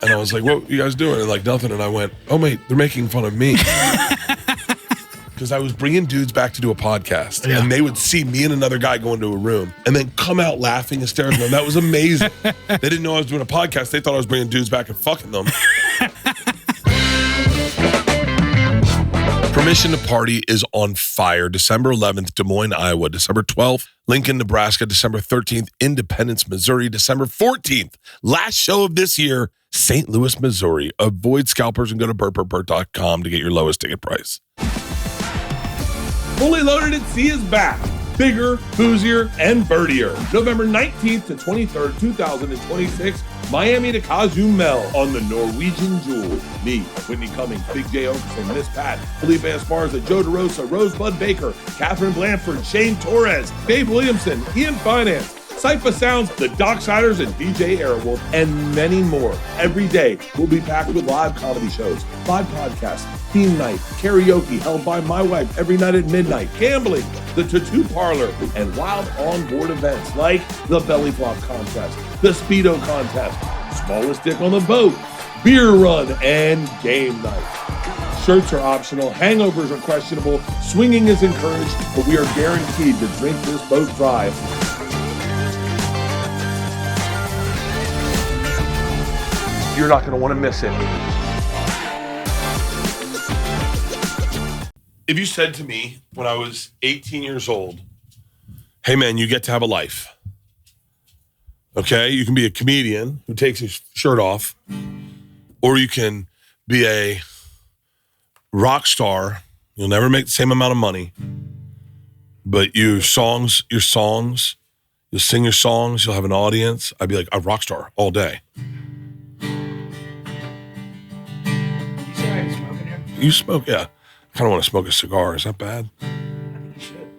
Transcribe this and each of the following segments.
And I was like, what are you guys doing? And like, nothing. And I went, oh, mate, they're making fun of me. Because I was bringing dudes back to do a podcast. Yeah. And they would see me and another guy go into a room and then come out laughing hysterically. And that was amazing. They didn't know I was doing a podcast. They thought I was bringing dudes back and fucking them. Permission to Party is on fire. December 11th, Des Moines, Iowa. December 12th, Lincoln, Nebraska. December 13th, Independence, Missouri. December 14th, last show of this year, St. Louis, Missouri. Avoid scalpers and go to Bert.com to get your lowest ticket price. Fully Loaded at Sea is back. Bigger, boozier, and birdier. November 19th to 23rd, 2026, Miami to Cozumel on the Norwegian Jewel. Me, Whitney Cummings, Big J. Okerson, Miss Pat, Felipe Esparza, Joe DeRosa, Rosebud Baker, Catherine Blanford, Shane Torres, Dave Williamson, Ian Finance, Cypher Sounds, the Docksiders, and DJ Airwolf, and many more. Every day will be packed with live comedy shows, live podcasts, theme night, karaoke held by my wife every night at midnight, gambling, the tattoo parlor, and wild on-board events like the belly flop contest, the Speedo contest, smallest dick on the boat, beer run, and game night. Shirts are optional, hangovers are questionable, swinging is encouraged, but we are guaranteed to drink this boat dry. You're not going to want to miss it. If you said to me when I was 18 years old, hey man, you get to have a life. Okay? You can be a comedian who takes his shirt off, or you can be a rock star. You'll never make the same amount of money, but you'll sing your songs, you'll have an audience. I'd be like a rock star all day. You smoke, yeah. I kind of want to smoke a cigar. Is that bad? I think you should.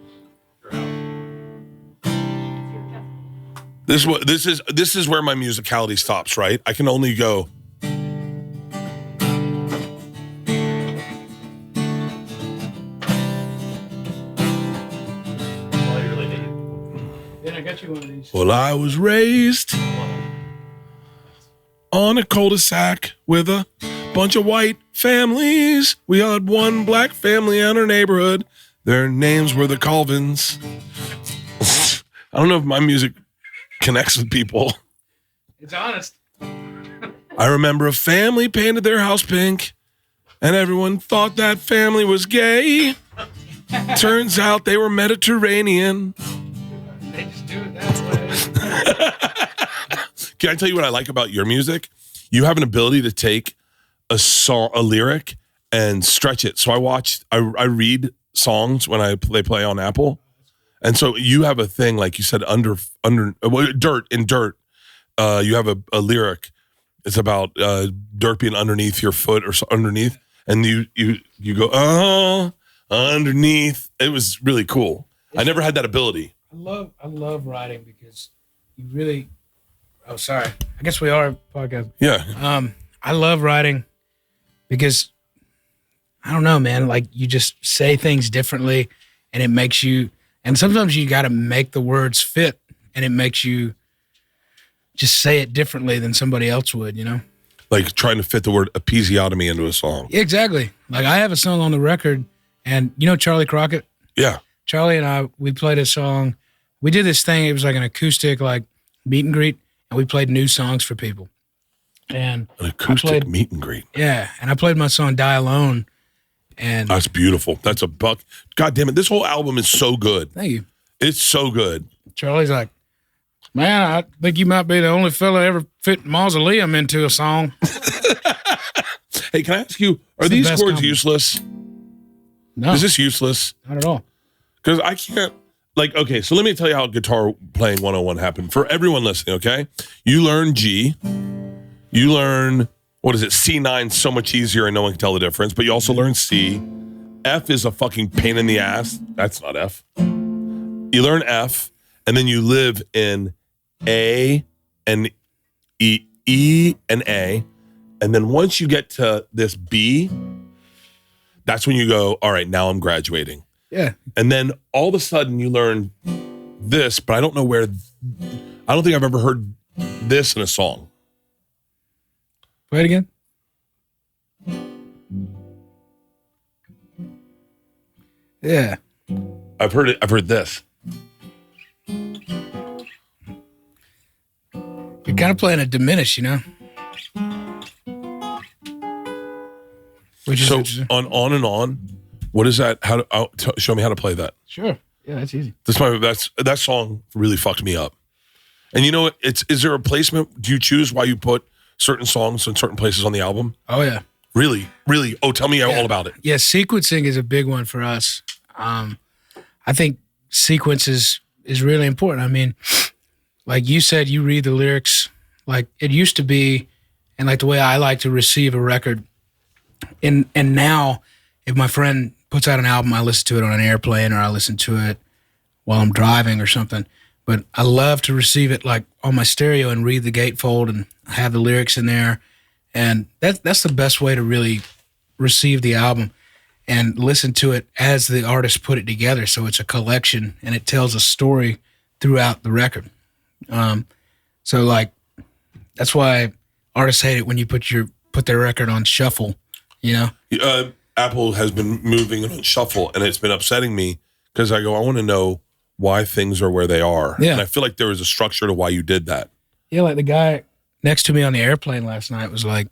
This is where my musicality stops, right? I can only go. Then I got you one of these. Well, I was raised on a cul-de-sac with a bunch of white families. We had one black family in our neighborhood. Their names were the Colvins. I don't know if my music connects with people. It's honest. I remember a family painted their house pink, and everyone thought that family was gay. Turns out they were Mediterranean. They just do it that way. Can I tell you what I like about your music? You have an ability to take a song, a lyric, and stretch it. So I read songs when they play on Apple, and so you have a thing like you said under dirt. You have a lyric. It's about dirt being underneath your foot or underneath, and you go underneath. It was really cool. I never had that ability. I love writing because you really. Oh, sorry. I guess we are a podcast. Yeah. I love writing because I don't know, man. Like you just say things differently, and it makes you. And sometimes you got to make the words fit, and it makes you just say it differently than somebody else would. You know, like trying to fit the word episiotomy into a song. Exactly. Like I have a song on the record, and you know Charlie Crockett. Yeah. Charlie and we played a song. We did this thing. It was like an acoustic, like meet and greet, and we played new songs for people. And an acoustic meet and greet. Yeah, and I played my song "Die Alone," and that's beautiful. That's a buck. God damn it! This whole album is so good. Thank you. It's so good. Charlie's like, man, I think you might be the only fella ever fit mausoleum into a song. Hey, can I ask you? Are these chords useless? No. Is this useless? Not at all. Because I can't. Like, okay, so let me tell you how guitar playing 101 happened. For everyone listening, okay? You learn G. You learn, what is it, C9 so much easier and no one can tell the difference. But you also learn C. F is a fucking pain in the ass. That's not F. You learn F, and then you live in A and E and A. And then once you get to this B, that's when you go, all right, now I'm graduating. Yeah. And then all of a sudden you learn this, but I don't know where, I don't think I've ever heard this in a song. Play it again. Yeah. I've heard it. I've heard this. You're kind of playing a diminish, you know? Which is So interesting. on and on. What is that? Show me how to play that. Sure. Yeah, that's easy. That song really fucked me up. And you know what? Is there a placement? Do you choose why you put certain songs in certain places on the album? Oh, yeah. Really? Really? Oh, tell me all about it. Yeah, sequencing is a big one for us. I think sequence is really important. I mean, like you said, you read the lyrics like it used to be, and like the way I like to receive a record. And now, if my friend puts out an album, I listen to it on an airplane or I listen to it while I'm driving or something. But I love to receive it like on my stereo and read the gatefold and have the lyrics in there. And that's the best way to really receive the album and listen to it as the artist put it together. So it's a collection and it tells a story throughout the record. So like, that's why artists hate it when you put their record on shuffle, you know? Apple has been moving it on shuffle and it's been upsetting me because I want to know why things are where they are. Yeah. And I feel like there was a structure to why you did that. Yeah, like the guy next to me on the airplane last night was like,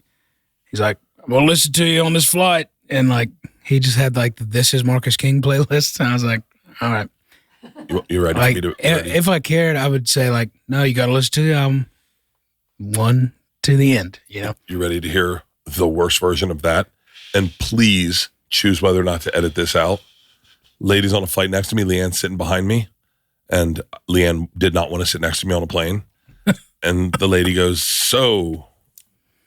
he's like, I'm going to listen to you on this flight. And like, he just had like the This Is Marcus King playlist. And I was like, all right. You're ready Like, for me to if I cared, I would say like, no, you got to listen to the album one to the end, you know? You ready to hear the worst version of that? And please choose whether or not to edit this out. Ladies on a flight next to me, Leanne's sitting behind me. And Leanne did not want to sit next to me on a plane. And the lady goes, so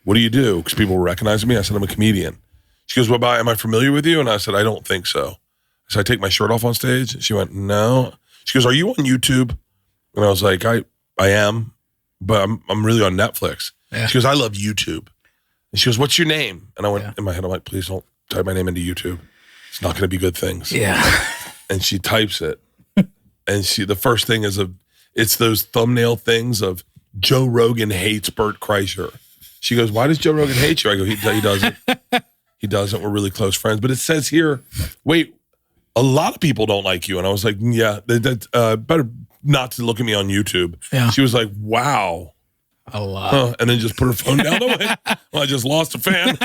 what do you do? Because people were recognizing me. I said, I'm a comedian. She goes, well, am I familiar with you? And I said, I don't think so. So I take my shirt off on stage. And she went, no. She goes, are you on YouTube? And I was like, I am, but I'm really on Netflix. Yeah. She goes, I love YouTube. And she goes, what's your name? And I went in my head, I'm like, please don't type my name into YouTube. It's not going to be good things. Yeah. And she types it. And the first thing is it's those thumbnail things of Joe Rogan hates Bert Kreischer. She goes, why does Joe Rogan hate you? I go, he doesn't. He doesn't. We're really close friends. But it says here, wait, a lot of people don't like you. And I was like, yeah, better not to look at me on YouTube. Yeah. She was like, wow. A lot. Huh. And then just put her phone down. I just lost a fan.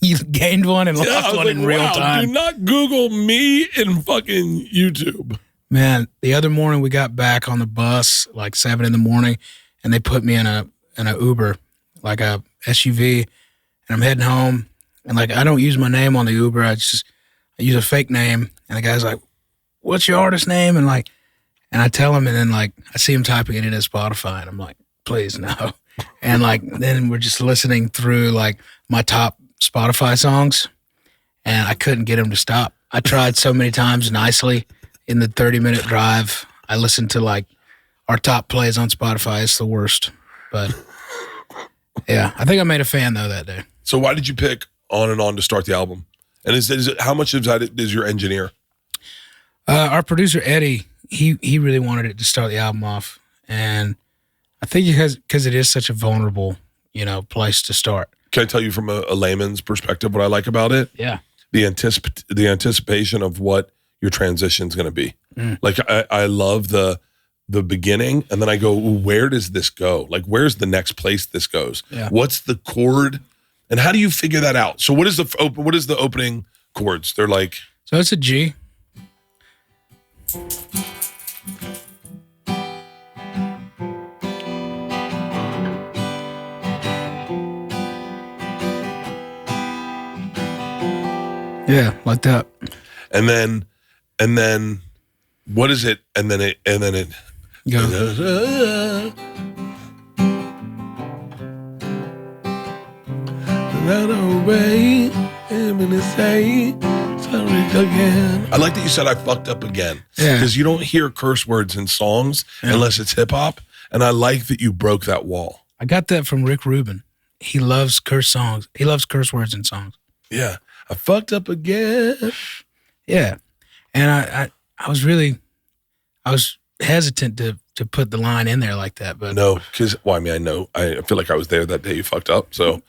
You gained one and lost one in real time. Do not Google me in fucking YouTube. Man, the other morning we got back on the bus like 7 a.m. and they put me in a Uber, like a SUV, and I'm heading home. And like I don't use my name on the Uber. I use a fake name. And the guy's like, "What's your artist name?" And I tell him, and then like I see him typing it in his Spotify, and I'm like, "Please no." And like then we're just listening through like my top Spotify songs, and I couldn't get him to stop. I tried so many times nicely. In the 30-minute drive, I listened to like our top plays on Spotify. It's the worst. But yeah, I think I made a fan though that day. So why did you pick On and On to start the album? And is it how much of that is your engineer? Our producer, Eddie, he really wanted it to start the album off. And I think because it is such a vulnerable, place to start. Can I tell you from a layman's perspective what I like about it? Yeah. The anticipation of what your transition is going to be. Like I love the beginning, and then I go, where does this go? Like, where's the next place this goes? Yeah. What's the chord, and how do you figure that out? So what is the opening chords? They're like, so it's a G. Yeah, like that. And then what is it? And then it Go. I like that you said I fucked up again. Yeah. Because you don't hear curse words in songs unless it's hip hop. And I like that you broke that wall. I got that from Rick Rubin. He loves curse songs. He loves curse words in songs. Yeah. I fucked up again. Yeah. And I was hesitant to put the line in there like that. But no, because I mean, I know. I feel like I was there that day you fucked up. So,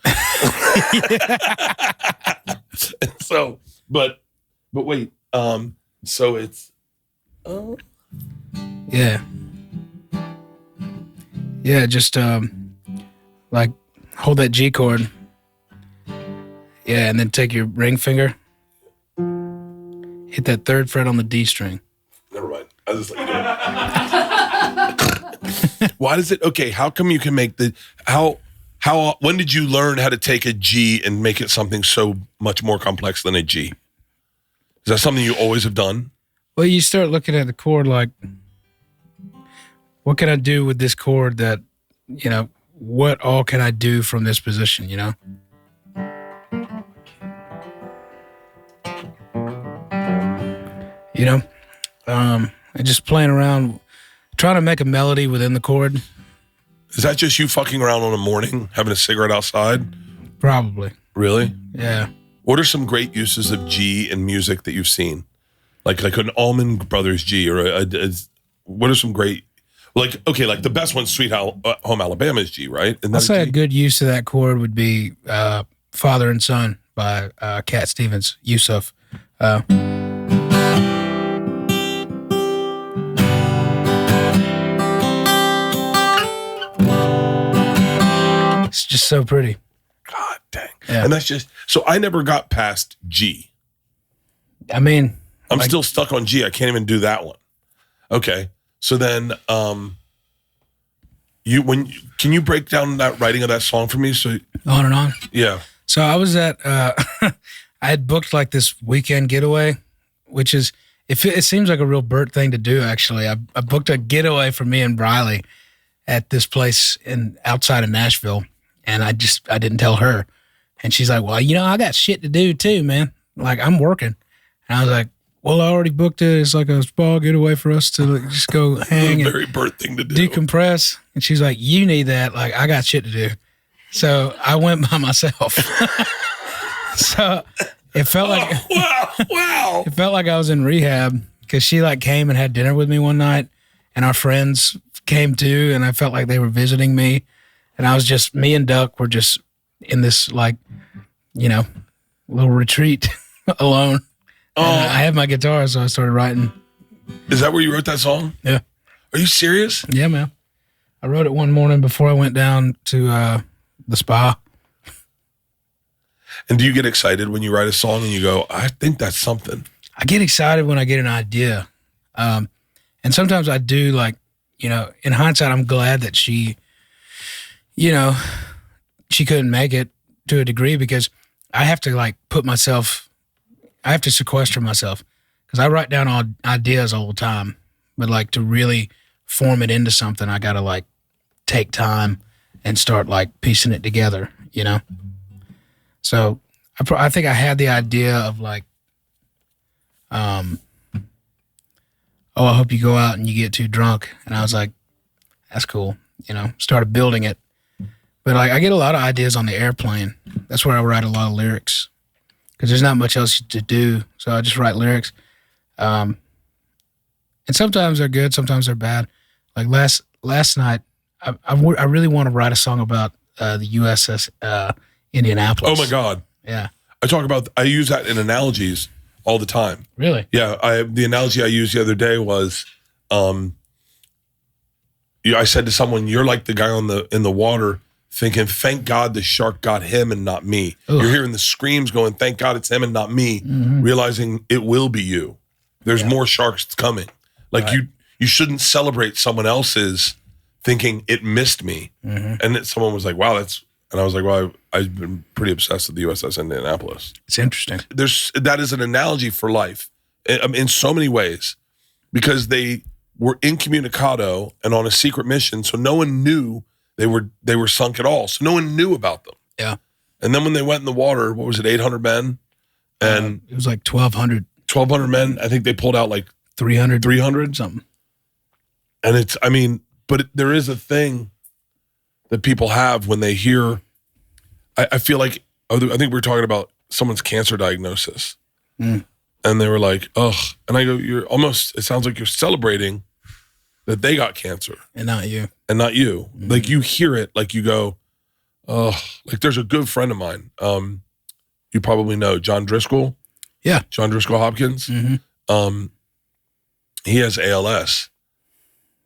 so, but wait. So it's, yeah, just like hold that G chord. Yeah, and then take your ring finger, hit that 3rd fret on the D string. Never mind. I was just like, why does it? Okay, how come you can make the how? When did you learn how to take a G and make it something so much more complex than a G? Is that something you always have done? Well, you start looking at the chord like, what can I do with this chord that, what all can I do from this position, And just playing around, trying to make a melody within the chord. Is that just you fucking around on a morning, having a cigarette outside? Probably. Really? Yeah. What are some great uses of G in music that you've seen? Like an Allman Brothers G, or what are some great, like the best one, Sweet Home Alabama is G, right? I'll say a good use of that chord would be Father and Son by Cat Stevens, Yusuf. It's just so pretty. God dang. Yeah. And that's just, so I never got past G. I mean, I'm still stuck on G. I can't even do that one. Okay. So then, can you break down that writing of that song for me? So On and On. Yeah. So I was at, I had booked like this weekend getaway, which is, it seems like a real Bert thing to do, actually. I booked a getaway for me and Briley at this place outside of Nashville, and I didn't tell her. And she's like, well, I got shit to do too, man. Like, I'm working. And I was like, well, I already booked it. It's like a spa getaway for us to just go hang and very Bert thing to do. Decompress. And she's like, you need that. Like, I got shit to do. So I went by myself. So it felt like, wow. It felt like I was in rehab, because she like came and had dinner with me one night, and our friends came too, and I felt like they were visiting me, and I was just, me and Duck were just in this like, little retreat alone. And I had my guitar, so I started writing. Is that where you wrote that song? Yeah. Are you serious? Yeah, man. I wrote it one morning before I went down to the spa. And do you get excited when you write a song and you go, I think that's something? I get excited when I get an idea. And sometimes I do, like, in hindsight, I'm glad that she couldn't make it to a degree, because I have to like I have to sequester myself, because I write down all ideas all the time, but like to really form it into something, I got to like take time and start like piecing it together, So I think I had the idea of like, I hope you go out and you get too drunk. And I was like, that's cool. Started building it. But like, I get a lot of ideas on the airplane. That's where I write a lot of lyrics, because there's not much else to do. So I just write lyrics. And sometimes they're good, sometimes they're bad. Like last night, I really want to write a song about the USS Indianapolis. Oh my God. Yeah. I use that in analogies all the time. Really? Yeah. The analogy I used the other day was, I said to someone, you're like the guy in the water thinking, thank God the shark got him and not me. Ugh. You're hearing the screams going, thank God it's him and not me, realizing it will be you. There's more sharks coming. Like right. You shouldn't celebrate someone else's thinking it missed me. Mm-hmm. And someone was like, wow, and I was like, well, I've been pretty obsessed with the USS Indianapolis. It's interesting. That is an analogy for life in so many ways, because they were incommunicado and on a secret mission. So no one knew they were sunk at all. So no one knew about them. Yeah. And then when they went in the water, what was it, 800 men? And it was like 1,200. 1,200 men. I think they pulled out like 300 something. And but there is a thing that people have when they hear, I feel like, I think we were talking about someone's cancer diagnosis. And they were like, ugh. And I go, it sounds like you're celebrating that they got cancer and not you. Mm-hmm. Like you hear it, like you go, oh, like there's a good friend of mine. You probably know John Driscoll. Yeah. John Driscoll Hopkins. Mm-hmm. He has ALS.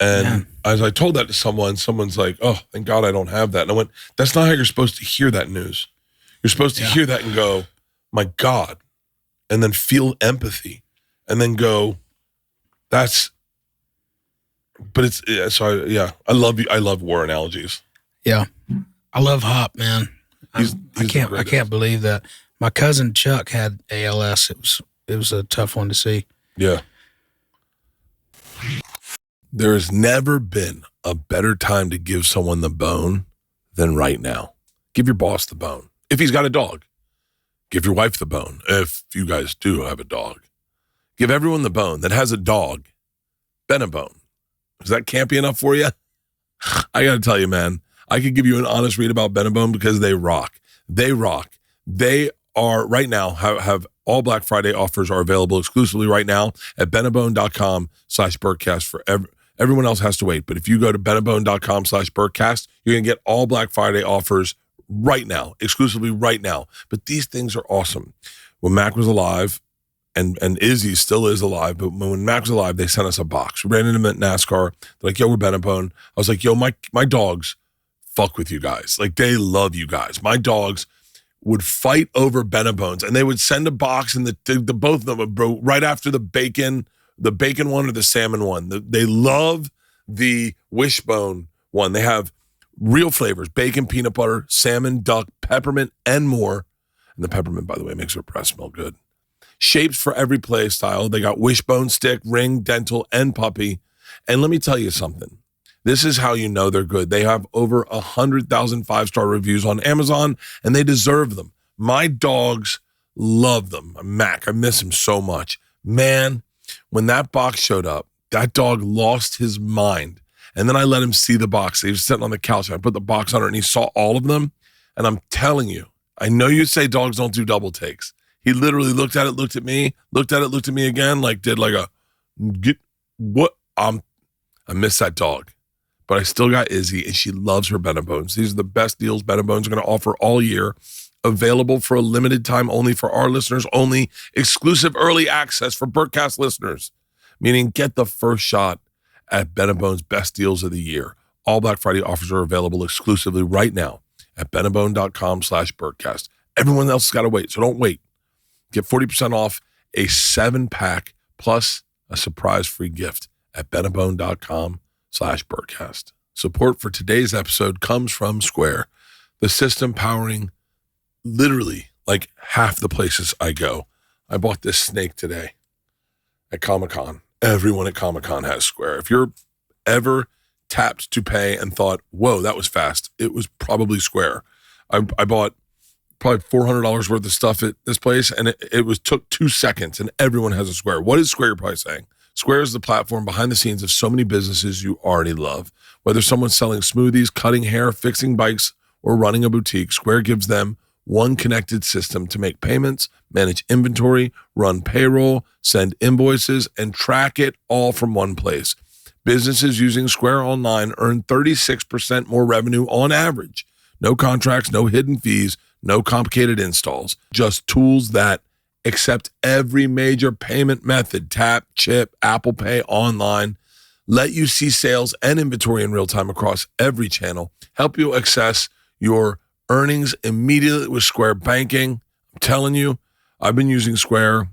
And as I told that to someone, someone's like, oh, thank God I don't have that. And I went, that's not how you're supposed to hear that news. You're supposed to hear that and go, my God, and then feel empathy and then go, but I love you. I love war analogies. Yeah. I love Hop, man. I can't believe that. My cousin Chuck had ALS. It was a tough one to see. Yeah. There has never been a better time to give someone the bone than right now. Give your boss the bone. If he's got a dog, give your wife the bone. If you guys do have a dog, give everyone the bone that has a dog, Benebone. Is that campy enough for you? I got to tell you, man, I could give you an honest read about Benebone because they rock. They rock. They are right now have all Black Friday offers are available exclusively right now at benebone.com/Bertcast for everyone else has to wait. But if you go to benebone.com/Bertcast, you're going to get all Black Friday offers right now, exclusively right now. But these things are awesome. When Mac was alive, and Izzy still is alive, but when Mac was alive, they sent us a box. We ran into them at NASCAR. They're like, yo, we're Benebone. I was like, yo, my dogs fuck with you guys. Like, they love you guys. My dogs would fight over Benebones, and they would send a box, and the both of them would go right after the bacon one or the salmon one. They love the wishbone one. They have real flavors: bacon, peanut butter, salmon, duck, peppermint, and more. And the peppermint, by the way, makes their breath smell good. Shapes for every play style. They got wishbone, stick, ring, dental, and puppy. And let me tell you something. This is how you know they're good. They have over 100,000 5-star reviews on Amazon, and they deserve them. My dogs love them. Mac, I miss him so much. Man, when that box showed up, that dog lost his mind. And then I let him see the box. He was sitting on the couch, and I put the box on her, and he saw all of them. And I'm telling you, I know you say dogs don't do double takes. He literally looked at it, looked at me, looked at it, looked at me again, like did like a, what? I miss that dog. But I still got Izzy, and she loves her Benebones. These are the best deals Benebones are going to offer all year. Available for a limited time only for our listeners only. Exclusive early access for Bertcast listeners. Meaning get the first shot at Benebone's best deals of the year. All Black Friday offers are available exclusively right now at benebone.com/Bertcast. Everyone else has got to wait, so don't wait. Get 40% off a 7-pack plus a surprise free gift at benebone.com/Bertcast. Support for today's episode comes from Square, the system powering literally like half the places I go. I bought this snake today at Comic-Con. Everyone at Comic-Con has Square. If you're ever tapped to pay and thought, whoa, that was fast, it was probably Square. I bought probably $400 worth of stuff at this place, and it took 2 seconds, and everyone has a Square. What is Square, you're probably saying? Square is the platform behind the scenes of so many businesses you already love. Whether someone's selling smoothies, cutting hair, fixing bikes, or running a boutique, Square gives them one connected system to make payments, manage inventory, run payroll, send invoices, and track it all from one place. Businesses using Square Online earn 36% more revenue on average. No contracts, no hidden fees, no complicated installs, just tools that accept every major payment method: tap, chip, Apple Pay, online. Let you see sales and inventory in real time across every channel. Help you access your earnings immediately with Square Banking. I'm telling you, I've been using Square.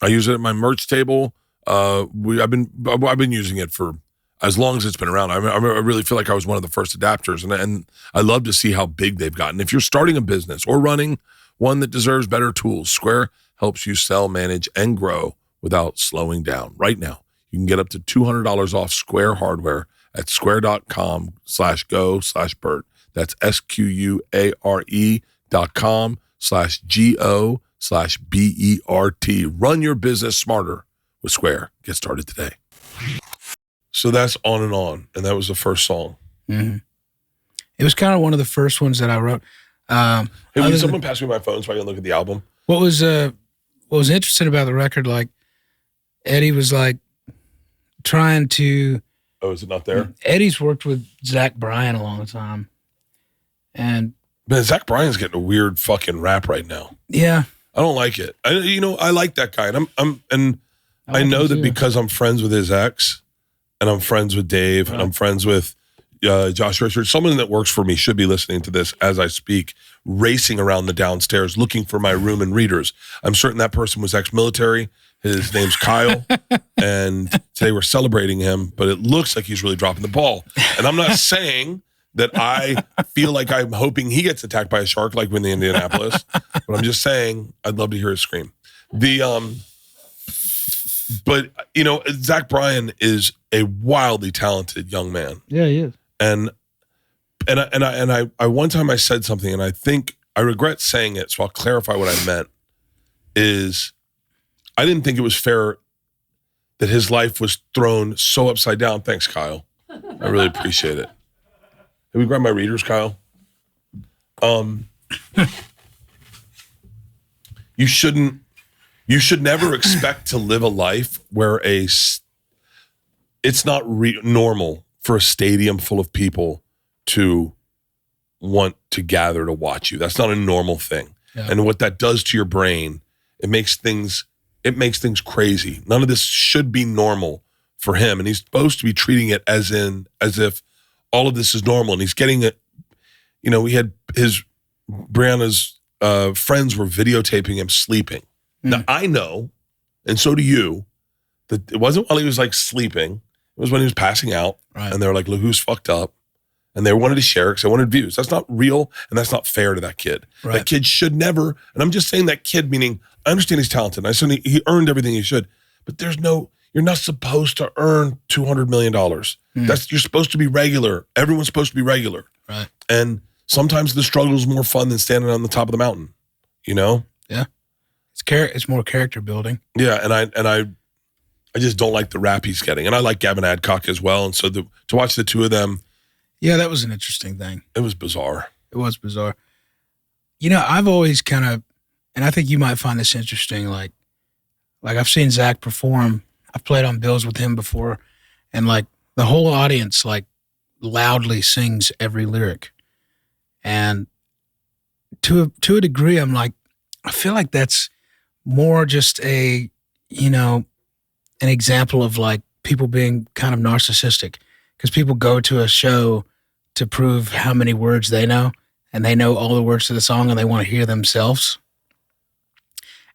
I use it at my merch table. I've been using it for as long as it's been around. I really feel like I was one of the first adapters, and I love to see how big they've gotten. If you're starting a business or running one that deserves better tools, Square helps you sell, manage, and grow without slowing down. Right now, you can get up to $200 off Square hardware at square.com/go/Bert. That's SQUARE.com/GO/BERT. Run your business smarter with Square. Get started today. So that's On and On, and that was the first song. Mm-hmm. It was kind of one of the first ones that I wrote. Hey, will someone pass me my phone so I can look at the album? What was interesting about the record, like Eddie was like trying to Oh, is it not there? Eddie's worked with Zach Bryan a long time. And man, Zach Bryan's getting a weird fucking rap right now. Yeah. I don't like it. I like that guy. And I know that because I'm friends with his ex, and I'm friends with Dave, and I'm friends with Josh Richard, someone that works for me should be listening to this as I speak, racing around the downstairs looking for my room and readers. I'm certain that person was ex-military. His name's Kyle, and today we're celebrating him, but it looks like he's really dropping the ball. And I'm not saying that I feel like I'm hoping he gets attacked by a shark like when in Indianapolis, but I'm just saying I'd love to hear his scream. But Zach Bryan is a wildly talented young man. Yeah, he is. And I one time I said something, and I think I regret saying it, so I'll clarify what I meant. Is I didn't think it was fair that his life was thrown so upside down. Thanks, Kyle. I really appreciate it. Can we grab my readers, Kyle? You should never expect to live a life where it's not normal for a stadium full of people to want to gather to watch you. That's not a normal thing. Yeah. And what that does to your brain, it makes things crazy. None of this should be normal for him. And he's supposed to be treating it as if all of this is normal. And he's getting it, we had Brianna's friends were videotaping him sleeping. Now I know, and so do you, that it wasn't while he was like sleeping. It was when he was passing out. Right. And they were like, look who's fucked up. And they wanted to share because they wanted views. That's not real, and that's not fair to that kid. Right. That kid should never, and I'm just saying that kid, meaning I understand he's talented. I said he earned everything he should, but you're not supposed to earn $200 million. You're supposed to be regular. Everyone's supposed to be regular. Right. And sometimes the struggle is more fun than standing on the top of the mountain, Yeah. It's more character building. Yeah, and I just don't like the rap he's getting. And I like Gavin Adcock as well. And so to watch the two of them. Yeah, that was an interesting thing. It was bizarre. It was bizarre. I've always kind of, and I think you might find this interesting, like I've seen Zach perform. I've played on bills with him before, and like the whole audience like loudly sings every lyric. And to a degree, I'm like, I feel like that's more just an example of like people being kind of narcissistic, because people go to a show to prove how many words they know, and they know all the words to the song, and they want to hear themselves.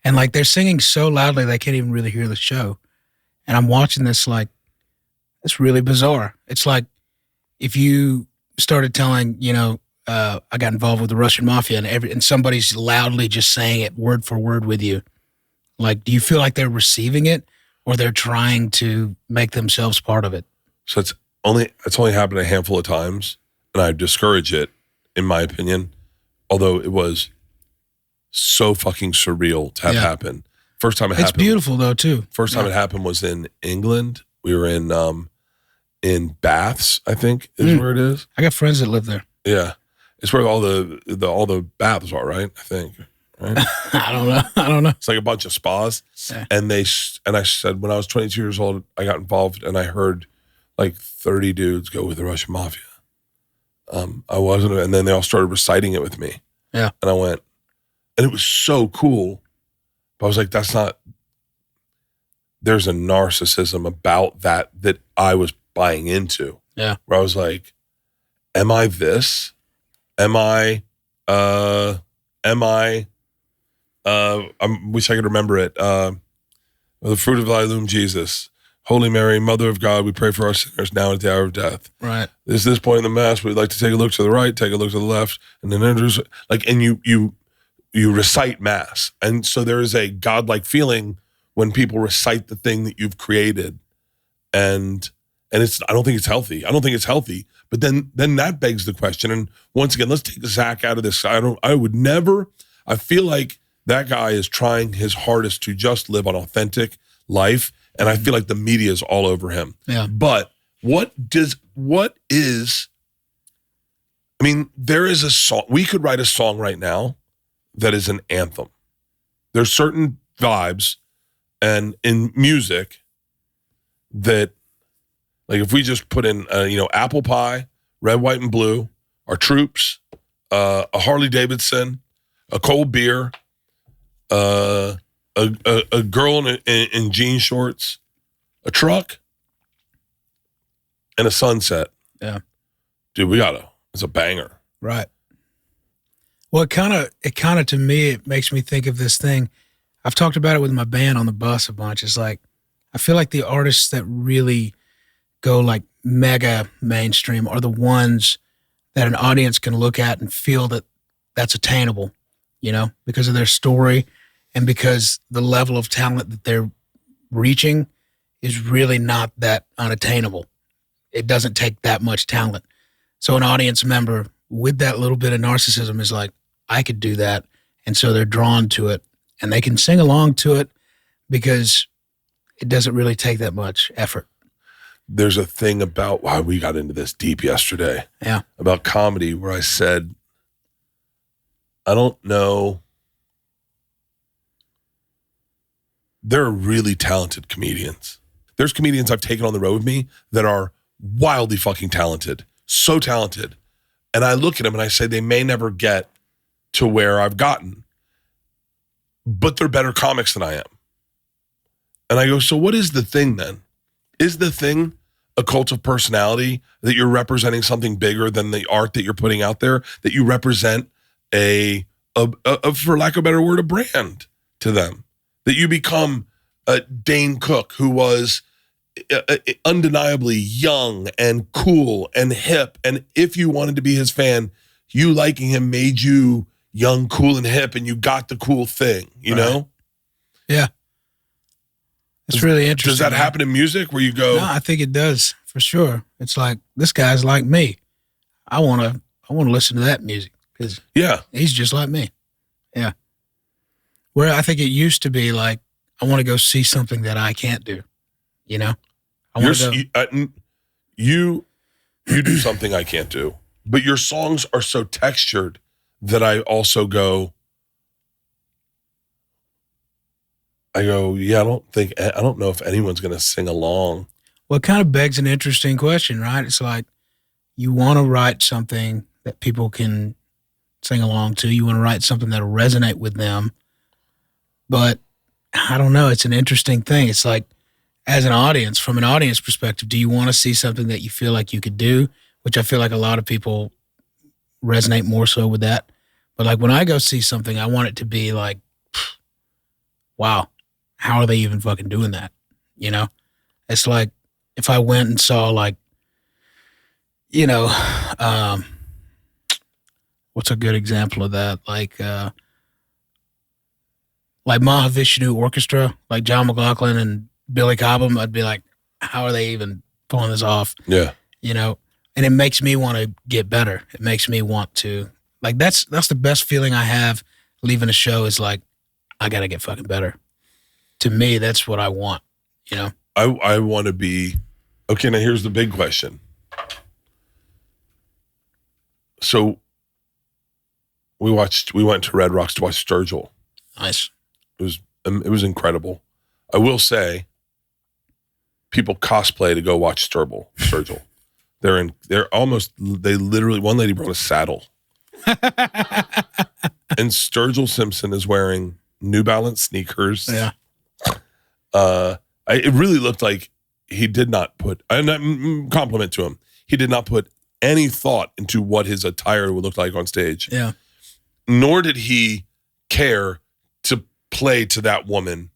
And like they're singing so loudly they can't even really hear the show. And I'm watching this like, it's really bizarre. It's like if you started telling, I got involved with the Russian mafia, and somebody's loudly just saying it word for word with you. Like, do you feel like they're receiving it, or they're trying to make themselves part of it? So it's only happened a handful of times, and I discourage it, in my opinion, although it was so fucking surreal to have happen. First time it happened. It's beautiful though too. First time it happened was in England. We were in Baths, I think is where it is. I got friends that live there. Yeah. It's where all the baths are, right? I think. Right? I don't know. It's like a bunch of spas. Yeah. And I said, when I was 22 years old, I got involved, and I heard like 30 dudes go with the Russian mafia. I wasn't, and then they all started reciting it with me. Yeah. And I went, and it was so cool. But I was like, there's a narcissism about that I was buying into. Yeah. Where I was like, am I this? I wish I could remember it. The fruit of thy loom, Jesus. Holy Mary, Mother of God, we pray for our sinners now and at the hour of death. Right. There's this point in the Mass, we'd like to take a look to the right, take a look to the left, and then you recite Mass. And so there is a godlike feeling when people recite the thing that you've created. And I don't think it's healthy. But then that begs the question. And once again, let's take Zach out of this. I feel like that guy is trying his hardest to just live an authentic life. And I feel like the media is all over him. Yeah. But there is a song. We could write a song right now that is an anthem. There's certain vibes and in music that Like if we just put in, apple pie, red, white, and blue, our troops, a Harley Davidson, a cold beer, a girl in jean shorts, a truck, and a sunset. Yeah. Dude, it's a banger. Right. Well, it kind of, to me, it makes me think of this thing. I've talked about it with my band on the bus a bunch. It's like, I feel like the artists that really go like mega mainstream are the ones that an audience can look at and feel that that's attainable, because of their story and because the level of talent that they're reaching is really not that unattainable. It doesn't take that much talent. So an audience member with that little bit of narcissism is like, I could do that. And so they're drawn to it and they can sing along to it because it doesn't really take that much effort. There's a thing about why we got into this deep yesterday. Yeah. About comedy where I said, I don't know. There are really talented comedians. There's comedians I've taken on the road with me that are wildly fucking talented. So talented. And I look at them and I say, they may never get to where I've gotten, but they're better comics than I am. And I go, so what is the thing then? Is the thing a cult of personality, that you're representing something bigger than the art that you're putting out there, that you represent a for lack of a better word, a brand to them, that you become Dane Cook, who was undeniably young and cool and hip. And if you wanted to be his fan, you liking him made you young, cool, and hip, and you got the cool thing, you know? Yeah. It's really interesting. Does that happen in music where you go? No, I think it does for sure. It's like, this guy's like me. I want to listen to that music because he's just like me. Yeah. Where I think it used to be like, I want to go see something that I can't do. I want to go. You do something I can't do, but your songs are so textured that I also go, I don't know if anyone's going to sing along. Well, it kind of begs an interesting question, right? It's like you want to write something that people can sing along to. You want to write something that'll resonate with them. But I don't know. It's an interesting thing. It's like, as an audience, from an audience perspective, do you want to see something that you feel like you could do? Which I feel like a lot of people resonate more so with that. But like when I go see something, I want it to be like, wow, how are they even fucking doing that? It's like if I went and saw like, what's a good example of that? Like Mahavishnu Orchestra, like John McLaughlin and Billy Cobham, I'd be like, how are they even pulling this off? Yeah. And it makes me want to get better. It makes me want to, like, that's the best feeling I have leaving a show is like, I got to get fucking better. To me, that's what I want, I want to be, okay, now here's the big question. So we went to Red Rocks to watch Sturgill. Nice. It was incredible. I will say, people cosplay to go watch Sturgill. They literally, one lady brought a saddle. And Sturgill Simpson is wearing New Balance sneakers. Yeah. It really looked like he did not put, compliment to him, he did not put any thought into what his attire would look like on stage. Yeah. Nor did he care to play to that woman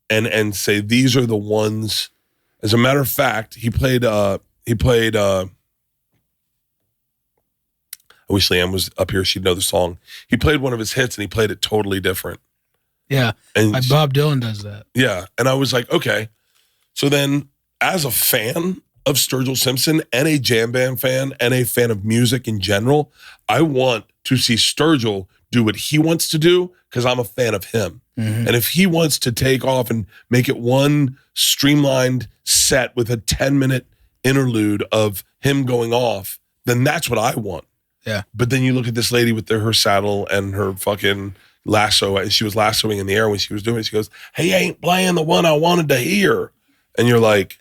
and say, these are the ones. As a matter of fact, he played, I wish Leanne was up here. She'd know the song. He played one of his hits and he played it totally different. Yeah. And like Bob Dylan does that. Yeah. And I was like, okay. So then as a fan of Sturgill Simpson and a jam band fan and a fan of music in general, I want to see Sturgill do what he wants to do because I'm a fan of him. Mm-hmm. And if he wants to take off and make it one streamlined set with a 10-minute interlude of him going off, then that's what I want. Yeah. But then you look at this lady with her saddle and her fucking lasso, and she was lassoing in the air when she was doing it. She goes, hey, I ain't playing the one I wanted to hear. And you're like,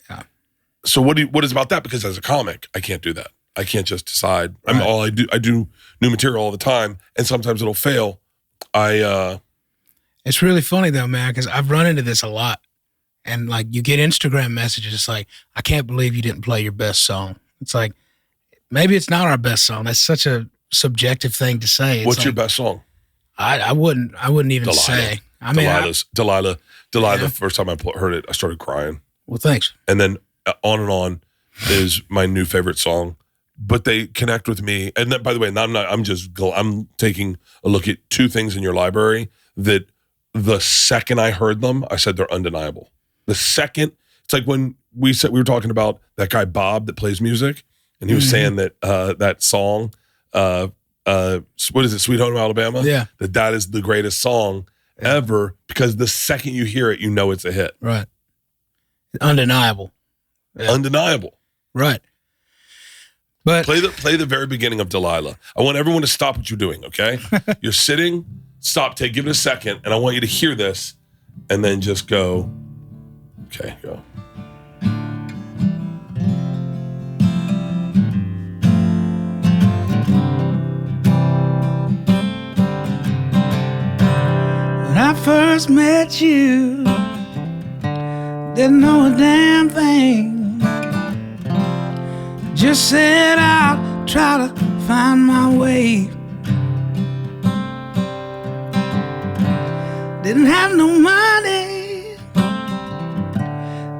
So what is about that? Because as a comic, I can't do that. I can't just decide. Right. I do new material all the time, and sometimes it'll fail. It's really funny though, man, because I've run into this a lot. And like you get Instagram messages, it's like, I can't believe you didn't play your best song. It's like, maybe it's not our best song. That's such a subjective thing to say. It's What's like, your best song? I wouldn't even say. I mean, Delilah. Yeah. The first time I heard it, I started crying. Well, thanks. And then On and On is my new favorite song. But they connect with me. And then, by the way, I'm taking a look at two things in your library that the second I heard them, I said they're undeniable. The second, it's like when we were talking about that guy Bob that plays music, and he was saying that that song, what is it, Sweet Home Alabama? Yeah. That is the greatest song ever, because the second you hear it, you know it's a hit. Right. Undeniable. Yeah. Undeniable. Right. But play the very beginning of Delilah. I want everyone to stop what you're doing, okay? You're sitting, stop, give it a second, and I want you to hear this, and then just go, okay, go. When I first met you, didn't know a damn thing. Just set out, try to find my way. Didn't have no money,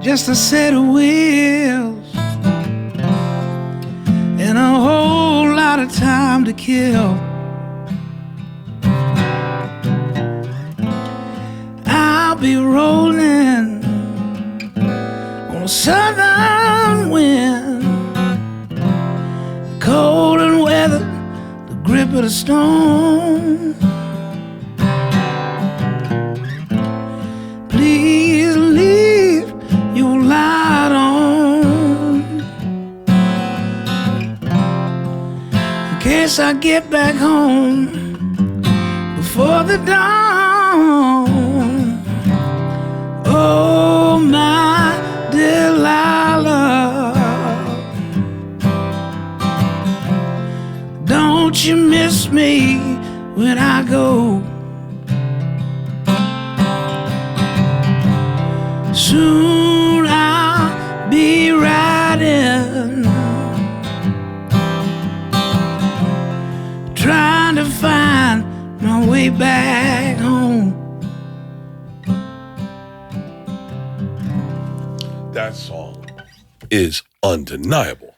just a set of wheels and a whole lot of time to kill. I'll be rolling on a southern wind, cold and weather, the grip of the stone. Please leave your light on, in case I get back home before the dawn. Oh, my Delilah, don't you miss me when I go? Soon I'll be riding, trying to find my way back home. That song is undeniable.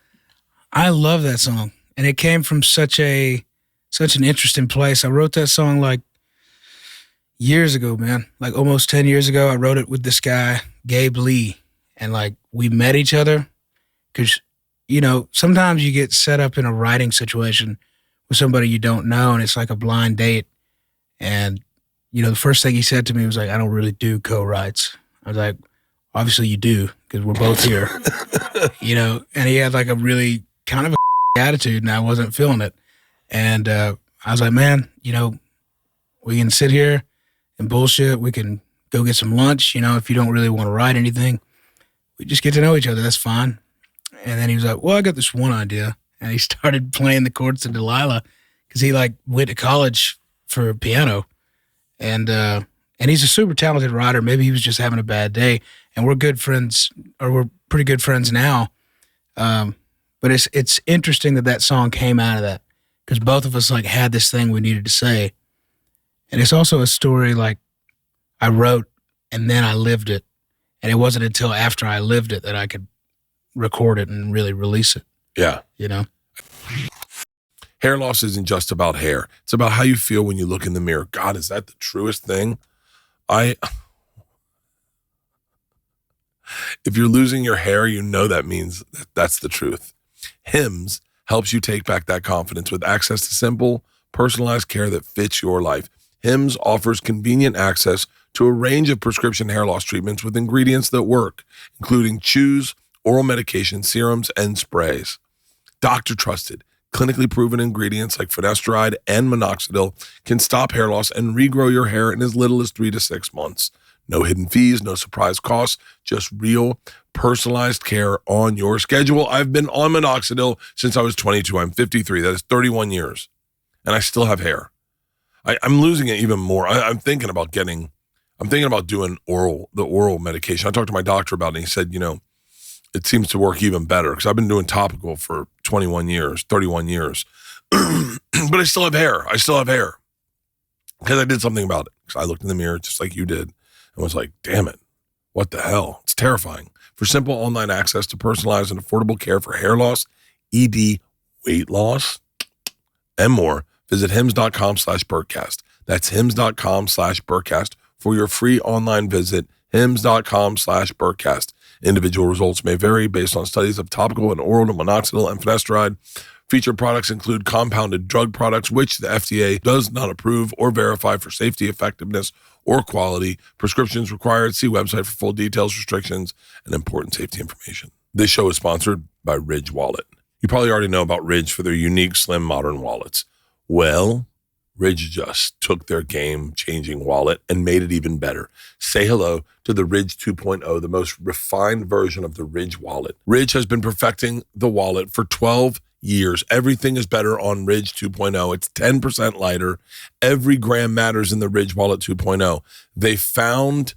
I love that song. And it came from such an interesting place. I wrote that song like years ago, man. Like almost 10 years ago. I wrote it with this guy, Gabe Lee. And like we met each other because, you know, sometimes you get set up in a writing situation with somebody you don't know and it's like a blind date. And, you know, the first thing he said to me was like, I don't really do co-writes. I was like, obviously you do because we're both here, you know. And he had like a really kind of a attitude and I wasn't feeling it. And I was like, man, you know, we can sit here and bullshit. We can go get some lunch. You know, if you don't really want to write anything, we just get to know each other. That's fine. And then he was like, well, I got this one idea. And he started playing the chords to Delilah because he like went to college for piano. And he's a super talented writer. Maybe he was just having a bad day. And we're good friends, or we're pretty good friends now. But it's interesting that song came out of that because both of us like had this thing we needed to say. And it's also a story like I wrote and then I lived it. And it wasn't until after I lived it that I could record it and really release it. Yeah. You know? Hair loss isn't just about hair. It's about how you feel when you look in the mirror. God, is that the truest thing? If you're losing your hair, you know that means that's the truth. Hims helps you take back that confidence with access to simple, personalized care that fits your life. Hims offers convenient access to a range of prescription hair loss treatments with ingredients that work, including chews, oral medications, serums, and sprays. Doctor-trusted, clinically proven ingredients like finasteride and minoxidil can stop hair loss and regrow your hair in as little as 3 to 6 months. No hidden fees, no surprise costs, just real personalized care on your schedule. I've been on minoxidil since I was 22. I'm 53. That is 31 years. And I still have hair. I'm losing it even more. I'm thinking about doing the oral medication. I talked to my doctor about it, and he said, it seems to work even better because I've been doing topical for 31 years. But I still have hair. Because I did something about it. Because I looked in the mirror just like you did and was like, damn it, what the hell? It's terrifying. For simple online access to personalized and affordable care for hair loss, ED, weight loss, and more, visit hims.com/Bertcast. That's hims.com/Bertcast for your free online visit, hims.com/Bertcast. Individual results may vary based on studies of topical and oral minoxidil and finasteride. Featured products include compounded drug products, which the FDA does not approve or verify for safety, effectiveness, or quality. Prescriptions required. See website for full details, restrictions, and important safety information. This show is sponsored by Ridge Wallet. You probably already know about Ridge for their unique, slim, modern wallets. Well, Ridge just took their game-changing wallet and made it even better. Say hello to the Ridge 2.0, the most refined version of the Ridge wallet. Ridge has been perfecting the wallet for 12 years. Everything is better on Ridge 2.0. It's 10% lighter. Every gram matters in the Ridge Wallet 2.0. They found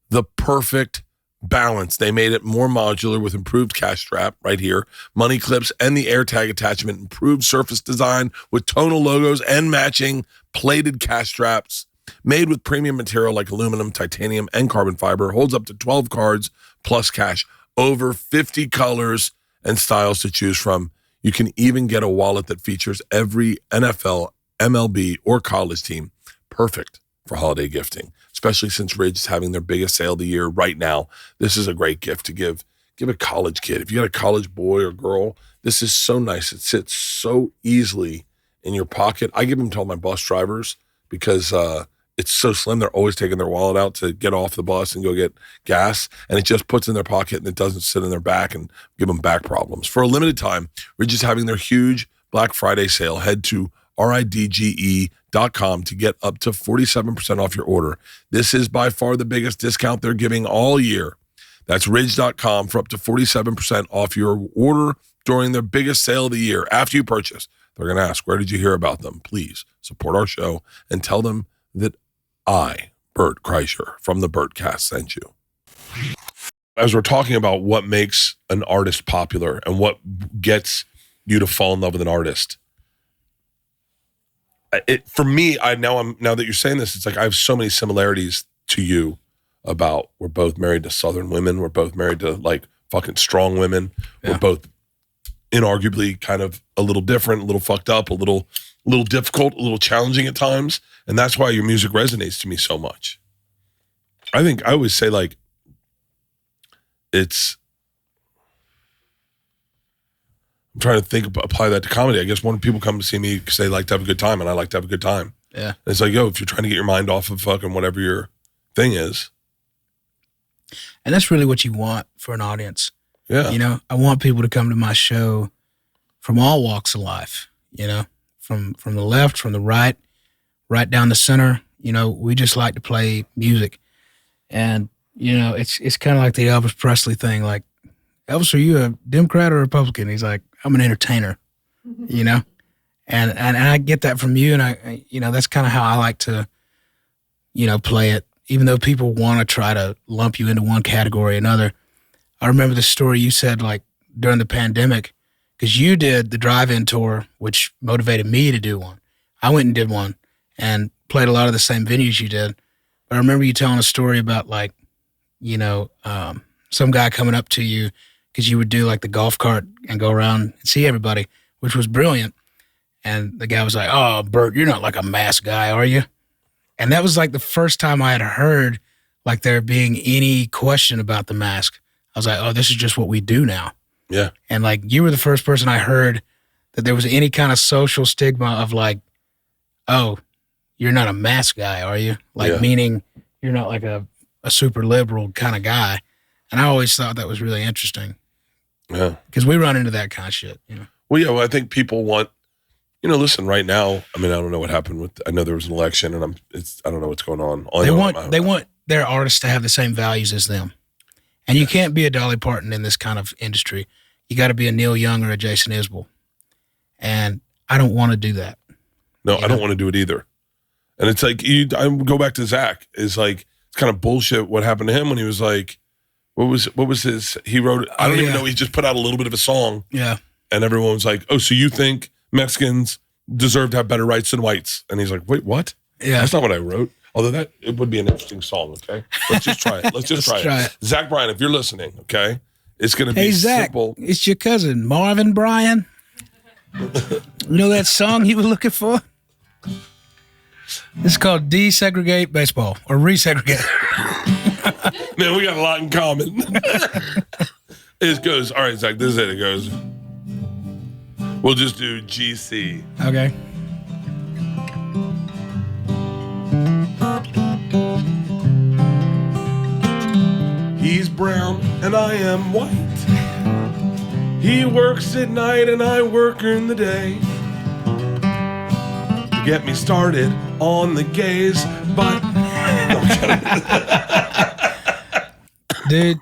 the perfect balance. They made it more modular with improved cash strap right here, money clips, and the AirTag attachment, improved surface design with tonal logos and matching plated cash straps. Made with premium material like aluminum, titanium, and carbon fiber. Holds up to 12 cards plus cash. Over 50 colors and styles to choose from. You can even get a wallet that features every NFL, MLB, or college team. Perfect for holiday gifting, especially since Ridge is having their biggest sale of the year right now. This is a great gift to give a college kid. If you got a college boy or girl, this is so nice. It sits so easily in your pocket. I give them to all my bus drivers because it's so slim. They're always taking their wallet out to get off the bus and go get gas, and it just puts in their pocket and it doesn't sit in their back and give them back problems. For a limited time, Ridge is having their huge Black Friday sale. Head to ridge.com to get up to 47% off your order. This is by far the biggest discount they're giving all year. That's ridge.com for up to 47% off your order during their biggest sale of the year. After you purchase, they're going to ask, where did you hear about them? Please support our show and tell them that I, Bert Kreischer from the Bertcast, sent you. As we're talking about what makes an artist popular and what gets you to fall in love with an artist, for me, now that you're saying this, it's like I have so many similarities to you about we're both married to Southern women. We're both married to like fucking strong women. Yeah. We're both inarguably kind of a little different, a little fucked up, a little difficult, a little challenging at times. And that's why your music resonates to me so much. I think I always say like, I'm trying to apply that to comedy. I guess when people come to see me because they like to have a good time and I like to have a good time. Yeah. And it's like, yo, if you're trying to get your mind off of fucking whatever your thing is. And that's really what you want for an audience. Yeah. I want people to come to my show from all walks of life, from the left, from the right down the center. We just like to play music. And, it's kind of like the Elvis Presley thing. Like, Elvis, are you a Democrat or a Republican? He's like, I'm an entertainer, and I get that from you. And I that's kind of how I like to, play it, even though people want to try to lump you into one category or another. I remember the story you said, like, during the pandemic, because you did the drive-in tour, which motivated me to do one. I went and did one and played a lot of the same venues you did. But I remember you telling a story about, like, some guy coming up to you because you would do, like, the golf cart and go around and see everybody, which was brilliant. And the guy was like, oh, Bert, you're not like a mask guy, are you? And that was, like, the first time I had heard, like, there being any question about the mask. I was like, oh, this is just what we do now. Yeah. And, like, you were the first person I heard that there was any kind of social stigma of, like, oh, you're not a mask guy, are you? Like, meaning you're not like a super liberal kind of guy. And I always thought that was really interesting. Yeah. Because we run into that kind of shit, Well, yeah, I think people want, listen, right now, I mean, I don't know what happened I know there was an election and I don't know what's going on. their artists to have the same values as them. And you can't be a Dolly Parton in this kind of industry. You got to be a Neil Young or a Jason Isbell. And I don't want to do that. No, I don't want to do it either. And it's like, I go back to Zach. It's like, it's kind of bullshit what happened to him when he was like, what was his, he wrote, I don't even know, he just put out a little bit of a song. Yeah. And everyone was like, oh, so you think Mexicans deserve to have better rights than whites? And he's like, wait, what? Yeah. That's not what I wrote. Although it would be an interesting song, okay? Let's just try it. Let's try it. Zach Bryan, if you're listening, okay? It's going to be simple. Hey, Zach, it's your cousin, Marvin Bryan. You know that song you were looking for? It's called Desegregate Baseball, or Resegregate. Man, we got a lot in common. It goes, all right, Zach, this is it. It goes, we'll just do GC. Okay. He's brown and I am white. He works at night and I work in the day. To get me started on the gays, but dude,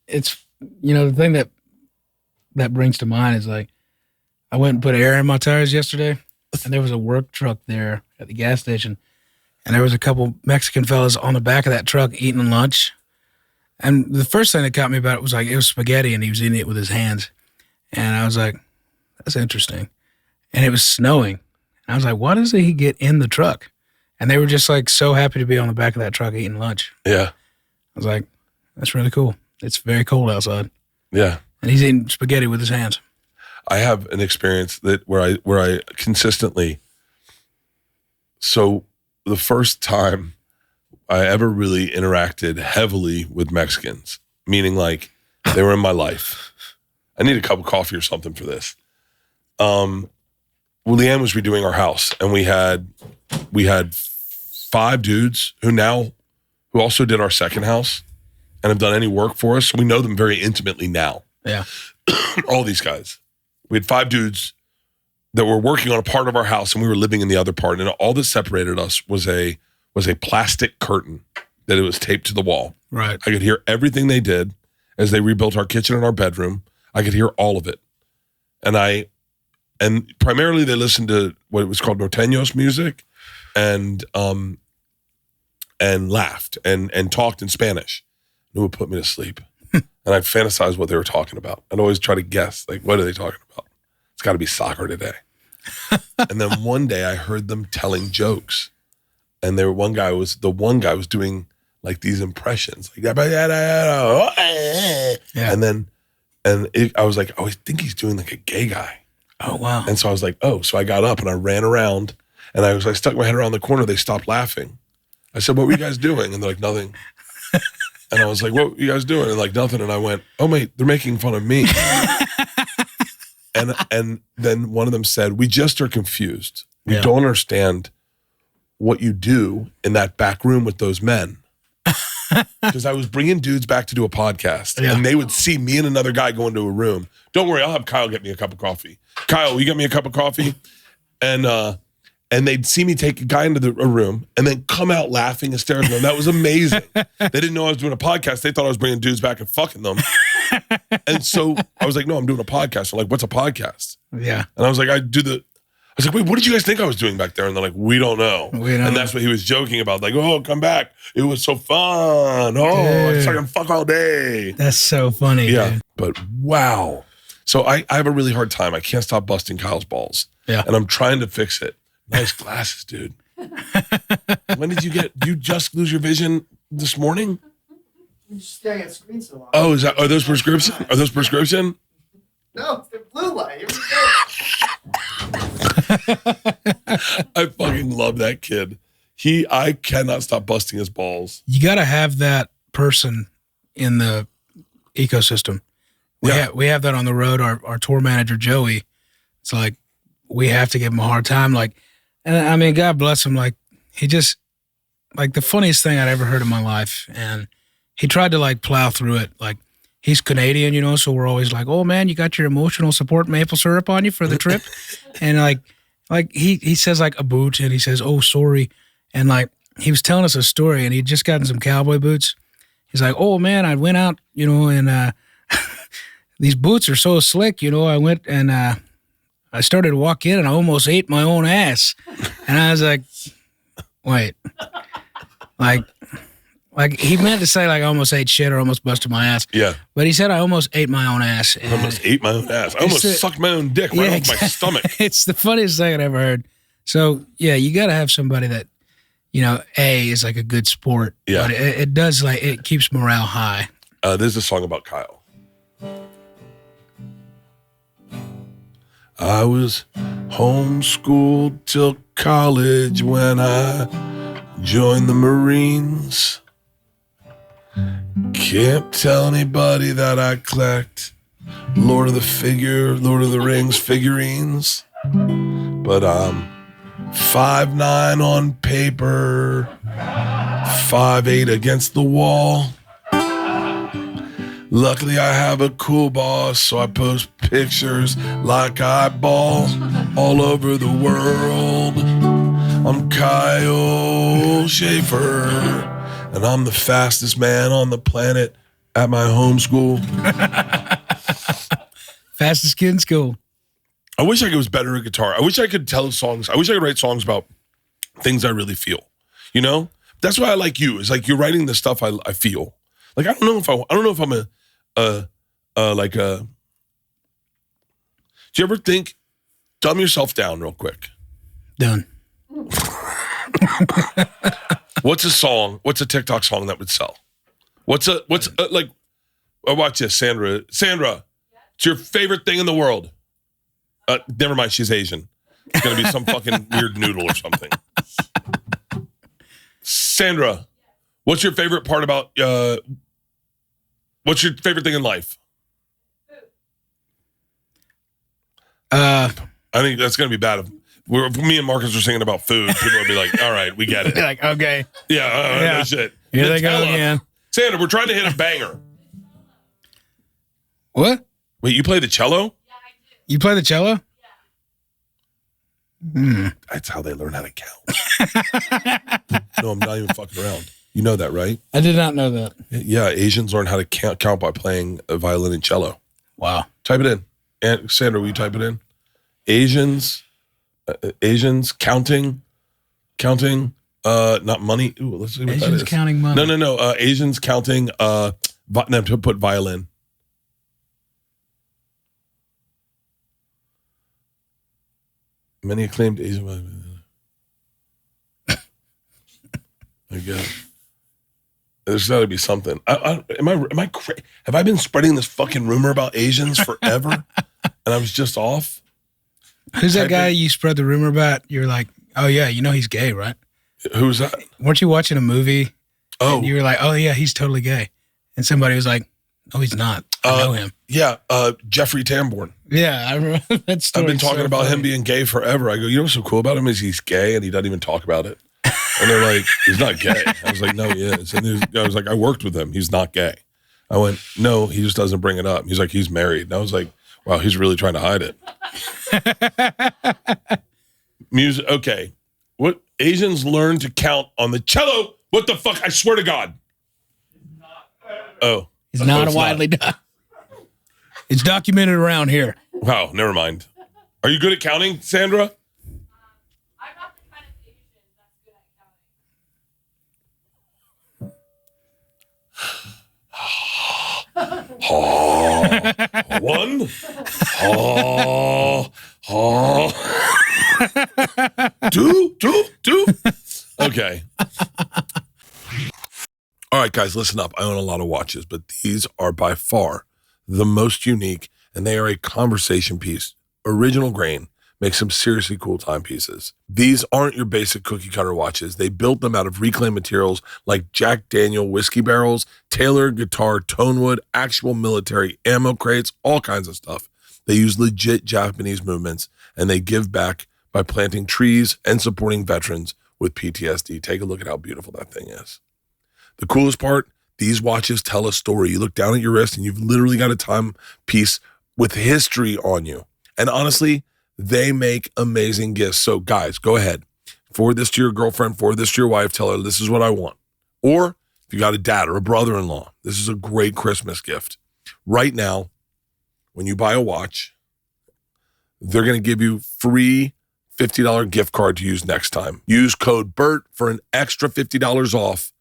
it's, the thing that brings to mind is like, I went and put air in my tires yesterday, and there was a work truck there at the gas station, and there was a couple Mexican fellas on the back of that truck eating lunch. And the first thing that caught me about it was like, it was spaghetti and he was eating it with his hands. And I was like, that's interesting. And it was snowing. And I was like, why does he get in the truck? And they were just like so happy to be on the back of that truck eating lunch. Yeah. I was like, that's really cool. It's very cold outside. Yeah. And he's eating spaghetti with his hands. I have an experience where I consistently, so the first time I ever really interacted heavily with Mexicans, meaning like they were in my life. I need a cup of coffee or something for this. Leanne was redoing our house, and we had 5 dudes who also did our second house and have done any work for us. So we know them very intimately now. Yeah. All these guys. We had 5 dudes that were working on a part of our house, and we were living in the other part. And all that separated us was a plastic curtain that it was taped to the wall. Right. I could hear everything they did as they rebuilt our kitchen and our bedroom. I could hear all of it. And primarily they listened to what was called norteños music and laughed and talked in Spanish. It would put me to sleep. And I'd fantasize what they were talking about. I'd always try to guess, like, what are they talking about? It's got to be soccer today. And then one day I heard them telling jokes. And the one guy was doing like these impressions, like yeah. I was like, oh, I think he's doing like a gay guy. Oh wow! And so I was like, oh, so I got up and I ran around, and I stuck my head around the corner. They stopped laughing. I said, what were you guys doing? And they're like, nothing. And I was like, what were you guys doing? And like, nothing. And I went, oh mate, they're making fun of me. and then one of them said, we just are confused. We don't understand what you do in that back room with those men. Because I was bringing dudes back to do a podcast, and they would see me and another guy go into a room. Don't worry, I'll have Kyle get me a cup of coffee. Kyle, will you get me a cup of coffee? And they'd see me take a guy into a room and then come out laughing hysterically. And that was amazing. They didn't know I was doing a podcast. They thought I was bringing dudes back and fucking them. And so I was like, no, I'm doing a podcast. They're like, what's a podcast? Yeah. And I was like, I was like, wait, what did you guys think I was doing back there? And they're like, we don't know. And that's what he was joking about. Like, oh, come back. It was so fun. Oh, it's like fuck all day. That's so funny. Yeah. Dude. But wow. So I have a really hard time. I can't stop busting Kyle's balls. Yeah. And I'm trying to fix it. Nice glasses, dude. When did you just lose your vision this morning? You're just staring at screen so long. Oh, are those prescription? Are those prescription? No, they're blue light. Here we go. I fucking love that kid. I cannot stop busting his balls. You got to have that person in the ecosystem. We have that on the road. Our tour manager, Joey, it's like, we have to give him a hard time. Like, and I mean, God bless him. Like, he just, like, the funniest thing I'd ever heard in my life. And he tried to like plow through it. Like, he's Canadian, so we're always like, oh man, you got your emotional support maple syrup on you for the trip. And like he says like a boot, and he says, oh, sorry. And like, he was telling us a story, and he'd just gotten some cowboy boots. He's like, "Oh man, I went out, and these boots are so slick, I went and I started to walk in, and I almost ate my own ass." And I was like, "Wait, like he meant to say like I almost ate shit or almost busted my ass." Yeah. But he said I almost ate my own ass. I almost ate my own ass. I almost sucked my own dick right off my stomach. It's the funniest thing I've ever heard. So yeah, you got to have somebody that, A, is like a good sport. Yeah. But it does it keeps morale high. There's a song about Kyle. I was homeschooled till college when I joined the Marines. Can't tell anybody that I collect Lord of the Rings figurines. But I'm 5'9" on paper, 5'8" against the wall. Luckily, I have a cool boss, so I post pictures like I ball all over the world. I'm Kyle Schaefer, and I'm the fastest man on the planet at my home school. Fastest kid in school. I wish I was better at guitar. I wish I could tell songs. I wish I could write songs about things I really feel. That's why I like you. It's like you're writing the stuff I feel. Like I don't know if I'm do you ever think, dumb yourself down real quick? Done. What's a TikTok song that would sell? Watch this, Sandra. Sandra, it's your favorite thing in the world. Never mind, she's Asian. It's going to be some fucking weird noodle or something. Sandra, what's your favorite part about, what's your favorite thing in life? I think that's going to be bad. If me and Marcus are singing about food, people will be like, all right, we get it. Like, okay. Yeah, no shit. Here they go again. Sandra, we're trying to hit a banger. What? Wait, you play the cello? Yeah, I do. You play the cello? Yeah. That's how they learn how to count. No, I'm not even fucking around. You know that, right? I did not know that. Yeah, Asians learn how to count by playing a violin and cello. Wow. Type it in. And Sandra, will you type it in? Asians counting, not money. Ooh, let's see what Asians that is. counting money. No. Asians counting, to put violin. Many acclaimed Asian violin. I guess. There's got to be something. Have I been spreading this fucking rumor about Asians forever? And I was just off? Who's that guy you spread the rumor about? You're like, oh yeah, he's gay, right? Who's that? Weren't you watching a movie? Oh. And you were like, oh yeah, he's totally gay. And somebody was like, no, he's not. I know him. Yeah, Jeffrey Tamborn. Yeah, I remember that story. I've been talking about him being gay forever. I go, you know what's so cool about him is he's gay and he doesn't even talk about it. And they're like, he's not gay. I was like, no, he is. And I was like, I worked with him. He's not gay. I went, no, he just doesn't bring it up. He's like, he's married. And I was like, wow, he's really trying to hide it. Music. Okay. What Asians learn to count on the cello? What the fuck? I swear to God. Oh. He's not widely done. It's documented around here. Wow, never mind. Are you good at counting, Sandra? I'm not the kind of Asian that's good at counting. One. Two. Okay. All right, guys, listen up. I own a lot of watches, but these are by far the most unique, and they are a conversation piece. Original grain. Make some seriously cool timepieces. These aren't your basic cookie cutter watches. They built them out of reclaimed materials like Jack Daniel whiskey barrels, tailored guitar tone wood, actual military ammo crates, all kinds of stuff. They use legit Japanese movements, and they give back by planting trees and supporting veterans with PTSD. Take a look at how beautiful that thing is. The coolest part, these watches tell a story. You look down at your wrist and you've literally got a timepiece with history on you. And honestly, they make amazing gifts. So guys, go ahead. Forward this to your girlfriend, forward this to your wife, tell her this is what I want. Or if you got a dad or a brother-in-law, this is a great Christmas gift. Right now, when you buy a watch, they're going to give you free $50 gift card to use next time. Use code BERT for an extra $50 off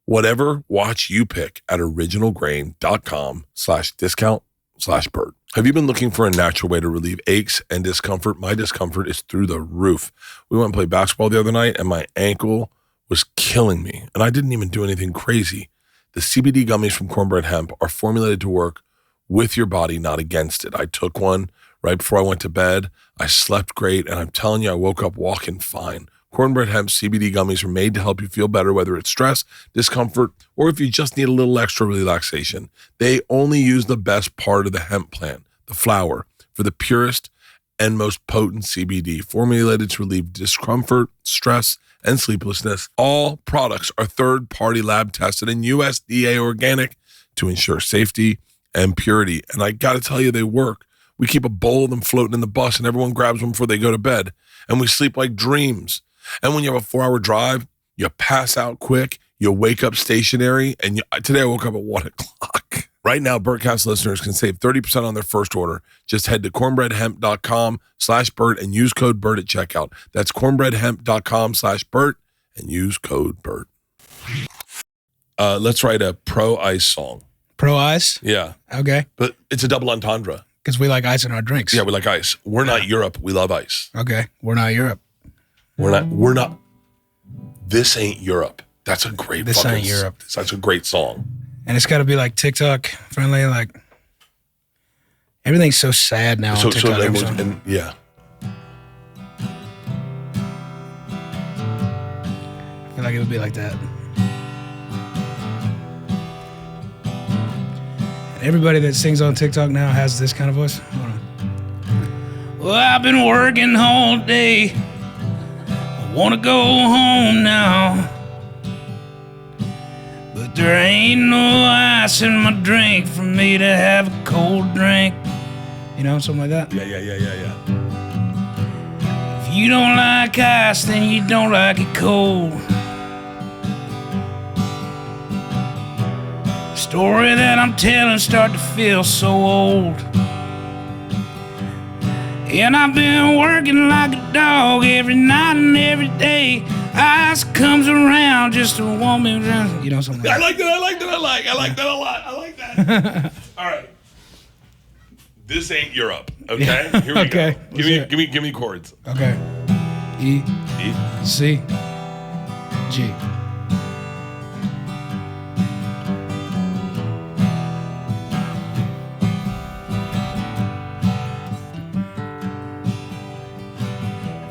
whatever watch you pick at originalgrain.com/discount/BERT. Have you been looking for a natural way to relieve aches and discomfort? My discomfort is through the roof. We went and played basketball the other night and my ankle was killing me and I didn't even do anything crazy. The CBD gummies from Cornbread Hemp are formulated to work with your body, not against it. I took one right before I went to bed. I slept great, and I'm telling you, I woke up walking fine. Cornbread Hemp CBD gummies are made to help you feel better, whether it's stress, discomfort, or if you just need a little extra relaxation. They only use the best part of the hemp plant, the flower, for the purest and most potent CBD, formulated to relieve discomfort, stress, and sleeplessness. All products are third-party lab tested and USDA organic to ensure safety and purity. And I got to tell you, they work. We keep a bowl of them floating in the bus and everyone grabs them before they go to bed. And we sleep like dreams. And when you have a 4-hour drive, you pass out quick, you wake up stationary. And today I woke up at 1 o'clock. Right now, Bertcast listeners can save 30% on their first order. Just head to cornbreadhemp.com/Bert and use code BERT at checkout. That's cornbreadhemp.com/Bert and use code BERT. Let's write a pro ice song. Pro ice? Yeah. Okay. But it's a double entendre. Because we like ice in our drinks. Yeah, we like ice. We're not Europe. We love ice. Okay. We're not Europe. We're not. This ain't Europe. That's a great This fucking, ain't Europe. That's a great song. And it's got to be like TikTok friendly. Like everything's so sad now on TikTok. Yeah. I feel like it would be like that. And everybody that sings on TikTok now has this kind of voice. Hold on. Well, I've been working all day. I want to go home now. But there ain't no ice in my drink for me to have a cold drink. You know, something like that. Yeah. If you don't like ice, then you don't like it cold. Story that I'm telling start to feel so old. And I've been working like a dog every night and every day. Ice comes around just to want me around. You know, something like that. I like that a lot. I like that. All right. This ain't Europe. Okay? Here we Okay. go. Give me chords. Okay. E, C, G.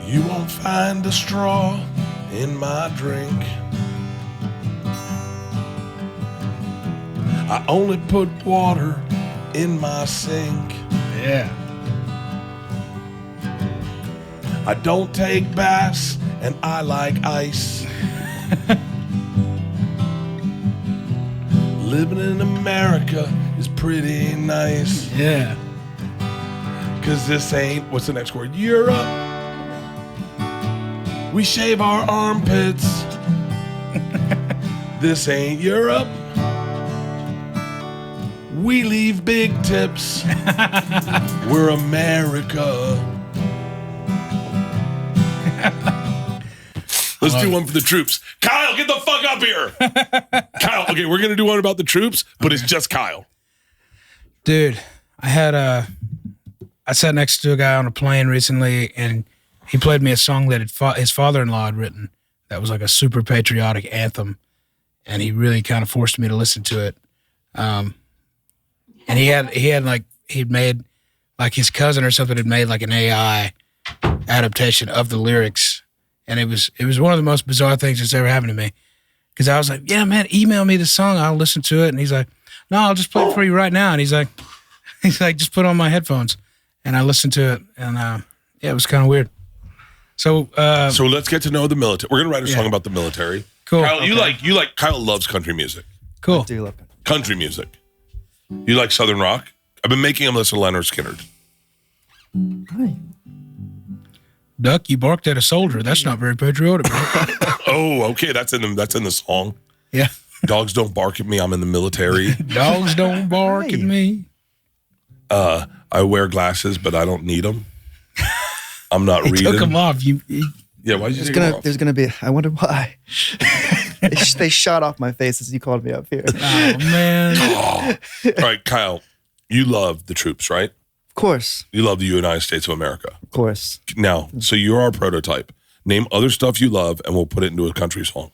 You won't find a straw in my drink. I only put water in my sink. Yeah. I don't take baths and I like ice. Living in America is pretty nice. Yeah. Cause this ain't, what's the next word? Europe. We shave our armpits. This ain't Europe. We leave big tips. We're America. Let's do one for the troops. Kyle, get the fuck up here. Kyle, okay, we're going to do one about the troops, but it's just Kyle. Dude, I sat next to a guy on a plane recently, and he played me a song that his father-in-law had written that was like a super patriotic anthem, and he really kind of forced me to listen to it. And he'd made, like his cousin or something had made like an AI adaptation of the lyrics, and it was one of the most bizarre things that's ever happened to me. Because I was like, yeah, man, email me the song, I'll listen to it. And he's like, no, I'll just play it for you right now. And he's like, just put on my headphones, and I listened to it, and yeah, it was kind of weird. So let's get to know the military. We're gonna write a song about the military. Cool. Kyle, you like Kyle loves country music. Cool. I do love it. Country music. You like Southern rock? I've been making him listen to Leonard Skinner. Hi. Duck, you barked at a soldier. That's not very patriotic. Oh, okay. That's in the song. Yeah. Dogs don't bark at me. I'm in the military. Dogs don't bark at me. I wear glasses, but I don't need them. I'm not He reading. took them off. Yeah, why'd you take them off? There's gonna be. I wonder why. they shot off my face as you called me up here. Oh, man. All right, Kyle, you love the troops, right? Of course, You love the United States of America. of course. Now, so you're our prototype. Name other stuff you love, and we'll put it into a country song.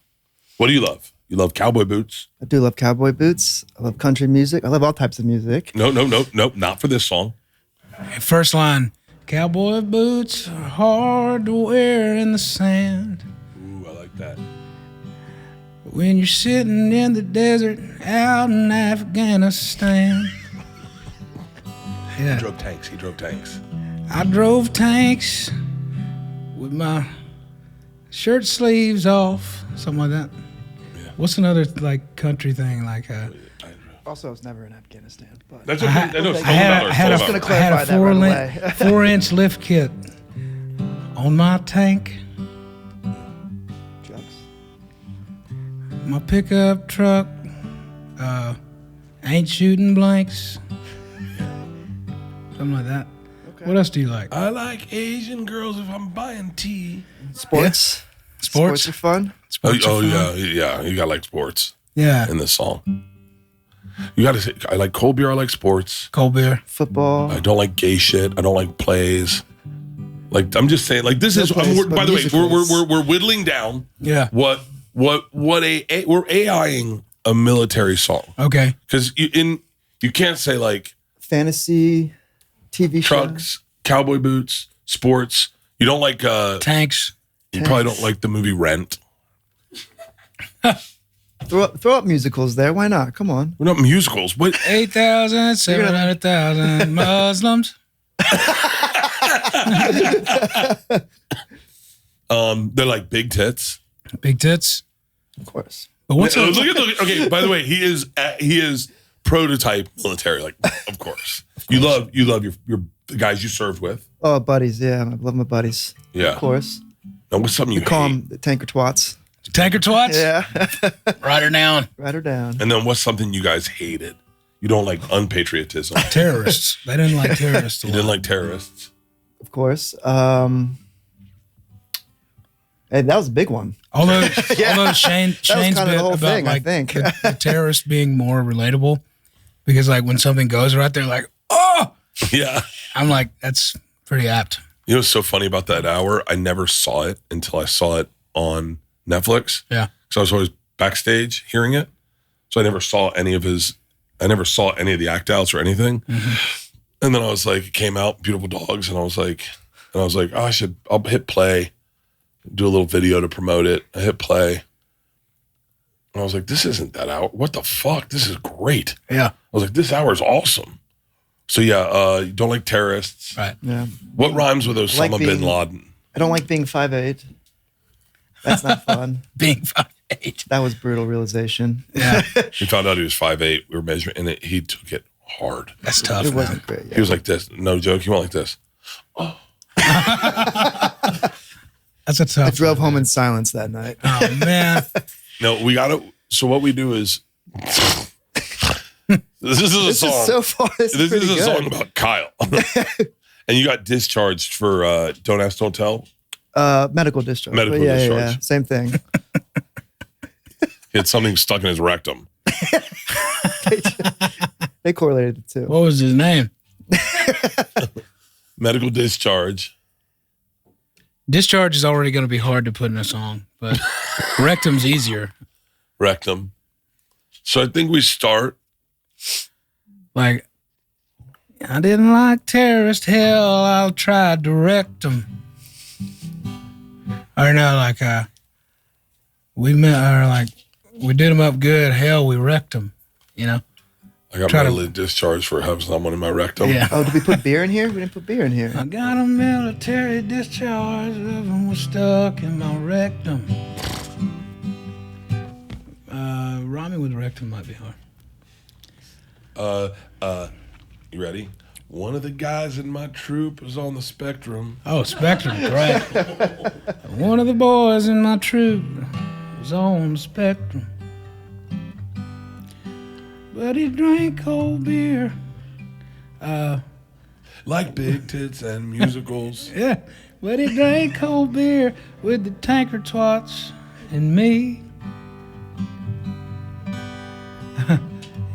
What do you love? You love cowboy boots? I do love cowboy boots. I love country music. I love all types of music. No, not for this song. First line. Cowboy boots are hard to wear in the sand. Ooh, I like that. When you're sitting in the desert out in Afghanistan. He Yeah. drove tanks. I drove tanks with my shirt sleeves off, something like that. Yeah. What's another like country thing like? Also, I was never in Afghanistan. But That's I okay. had- I know. I had, Songwriter, I had a, Songwriter. gonna I clarify had that a right away. 4-inch lift kit on my tank. Drugs. My pickup truck ain't shooting blanks. Something like that. Okay. What else do you like? I like Asian girls if I'm buying tea. Sports. Sports? Are fun. Sports are fun. Yeah. You got like sports Yeah. in this song. You got to say, I like cold beer. I like sports. Cold beer. Football. I don't like gay shit. I don't like plays. Like I'm just saying. Like this No is. plays, By but the way, musicals. we're whittling down Yeah. what we're AIing a military song Okay. because you can't say like Fantasy. TV shows. trucks, cowboy boots, sports. You don't like. Tanks. You probably don't like the movie Rent. Throw up musicals there. Why not? Come on. We're not musicals. What? 8,000, 700,000 Muslims. They're like big tits. Big tits. Of course. But what's Look at okay. By the way, he is prototype military. Like, of course, you love your the guys you served with. Oh, buddies. Yeah, I love my buddies. Yeah. Of course. And what's something you Call hate? them the tanker twats. tanker twats? Yeah. Write her down. Write her down. And then what's something you guys hated? You don't like unpatriotism. Terrorists. They didn't like terrorists. a You lot. didn't like terrorists. Of course. Hey, that was a big one. Although Yeah. Shane's kind of the bit whole about thing, I like think. the terrorists being more relatable, because like when something goes right, they're like, oh, Yeah. I'm like, that's pretty apt. You know what's so funny about that hour? I never saw it until I saw it on Netflix. Yeah. So I was always backstage hearing it. So I never saw any of the act outs or anything. Mm-hmm. And then I was like, it came out, Beautiful Dogs, and I was like, oh, I'll hit play, do a little video to promote it. I hit play. And I was like, this isn't that hour. What the fuck? This is great. Yeah. I was like, this hour is awesome. So yeah, you don't like terrorists. Right. Yeah. What rhymes with Osama Like bin being- Laden? I don't like being 5'8". That's not fun. Being 5'8". That was brutal realization. Yeah. We found out he was 5'8". We were measuring, and he took it hard. That's tough. It man. wasn't great. He was like this. No joke. He went like this. That's a tough. I drove home in silence that night. Oh man. No, we got to. So what we do is, this is a This song. is so far. This this is is pretty a good. song about Kyle, and you got discharged for Don't Ask, Don't Tell. Medical discharge. Medical But discharge. Yeah. Same thing. He had something stuck in his rectum. They correlated the two. What was his name? Medical discharge. Discharge is already going to be hard to put in a song, but rectum's easier. Rectum. So I think we start. Like, I didn't like terrorist. Hell, I'll try to rectum. Or no, like we did them up good. Hell, we wrecked them. You know? I got Try to- medically discharged for having someone in my rectum. Yeah. Oh, did we put beer in here? We didn't put beer in here. I got a military discharge. Of them was stuck in my rectum. Rhyming with rectum might be hard. You ready? One of the guys in my troop is on the spectrum. Oh, Spectrum, right. One of the boys in my troop was on the spectrum. But he drank cold beer. Like big tits and musicals. Yeah, but he drank cold beer with the tanker twats and me.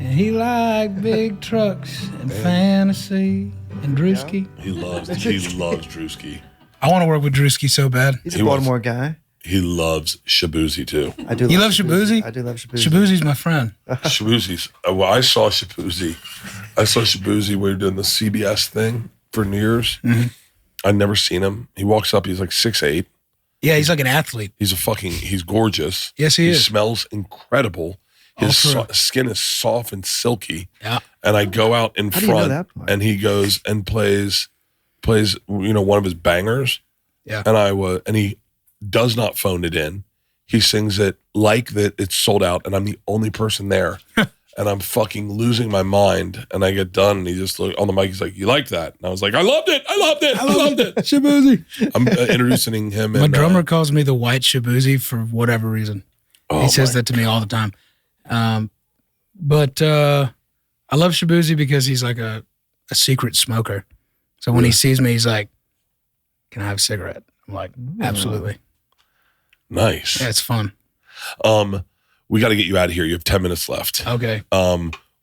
And he liked big trucks and fantasy and Drewski. He loves Drewski. I want to work with Drewski so bad. He's a Baltimore guy. He loves Shaboozey too. I do. You love Shaboozey? I do love Shaboozey. Shaboozey's my friend. Shaboozey's. Well, I saw Shaboozey. We were doing the CBS thing for New Year's. Mm-hmm. I'd never seen him. He walks up. He's like 6'8". Yeah, he's like an athlete. He's gorgeous. Yes, he is. He smells incredible. His Oh, skin is soft and silky. Yeah. And I go out in How do you know front, that part? and he goes and plays, one of his bangers. Yeah. And he does not phone it in. He sings it like that it's sold out, and I'm the only person there. And I'm fucking losing my mind. And I get done, and he just look on the mic. He's like, "You like that?" And I was like, "I loved it. I loved it. Shaboozey. I'm introducing him. My drummer calls me the white Shaboozey for whatever reason. He says that to me all the time. But I love Shaboozey because he's like a secret smoker. So when he sees me, he's like, "Can I have a cigarette?" I'm like, "Absolutely." Nice. Yeah, it's fun. We got to get you out of here. You have 10 minutes left. Okay.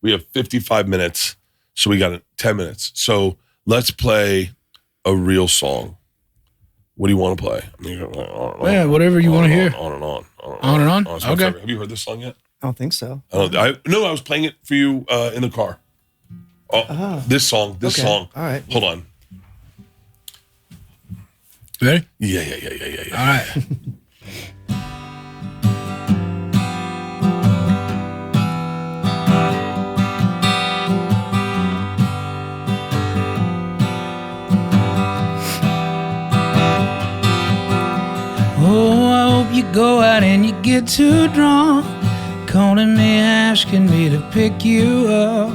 We have 55 minutes, so we got 10 minutes. So let's play a real song. What do you want to play? Yeah, whatever you want to hear. On and on. On and on? It's my Okay. favorite. Have you heard this song yet? I don't think so. I was playing it for you in the car. This song. Okay. All right. Hold on. You ready? Yeah. All right. Oh, I hope you go out and you get too drunk, calling me, asking me to pick you up,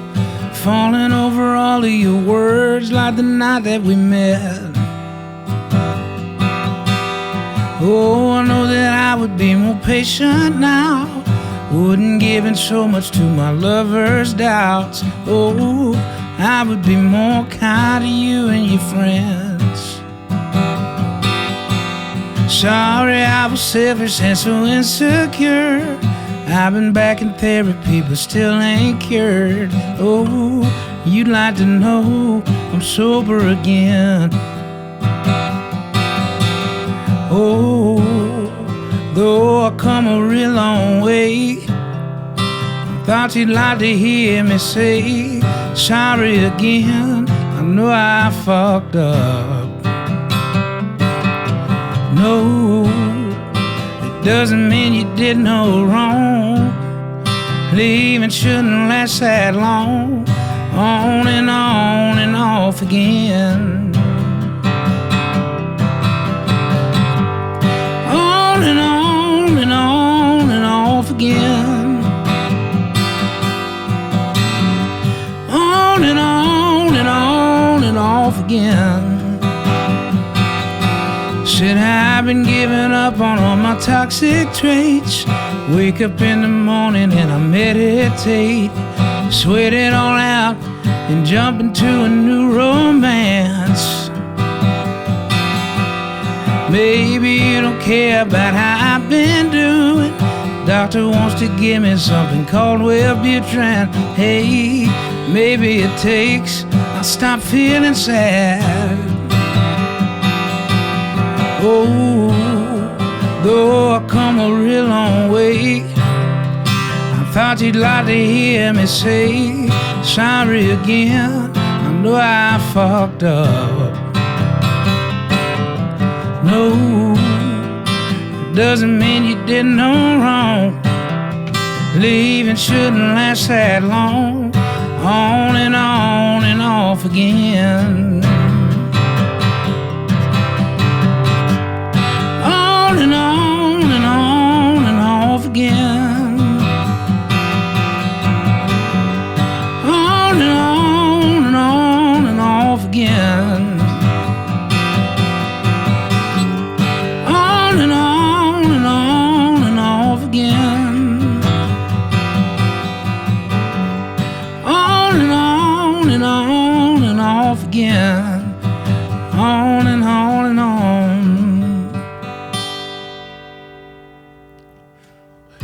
falling over all of your words like the night that we met. Oh, I know that I would be more patient now, wouldn't give in so much to my lover's doubts. Oh, I would be more kind to you and your friends. Sorry, I was selfish and so insecure. I've been back in therapy, but still ain't cured. Oh, you'd like to know I'm sober again. Oh, though I come a real long way, I thought you'd like to hear me say sorry again. I know I fucked up. No, it doesn't mean you did no wrong. Leaving shouldn't last that long. On and off again. On and off again. On and off again. Said I've been giving up on all my toxic traits. Wake up in the morning and I meditate. Sweat it all out and jump into a new romance. Maybe you don't care about how I've been doing. Doctor wants to give me something called Wellbutrin. Hey, maybe it takes, I'll stop feeling sad. Oh, though I come a real long way, I thought you'd like to hear me say sorry again. I know I fucked up. No, it doesn't mean you did no wrong. Leaving shouldn't last that long. On and off again. On and off again. On and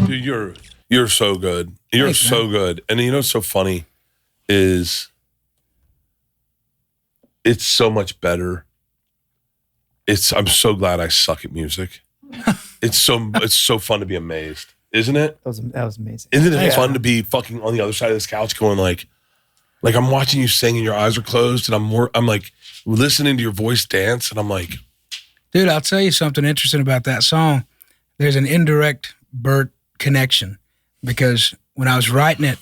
Dude, you're so good. You're Thanks, so man. good. And you know what's so funny is it's so much better. I'm so glad I suck at music. It's so fun to be amazed, isn't it? That was amazing. Isn't it fun to be fucking on the other side of this couch going like I'm watching you sing and your eyes are closed and I'm like listening to your voice dance and I'm like, Dude, I'll tell you something interesting about that song. There's an indirect Bert connection because when I was writing it,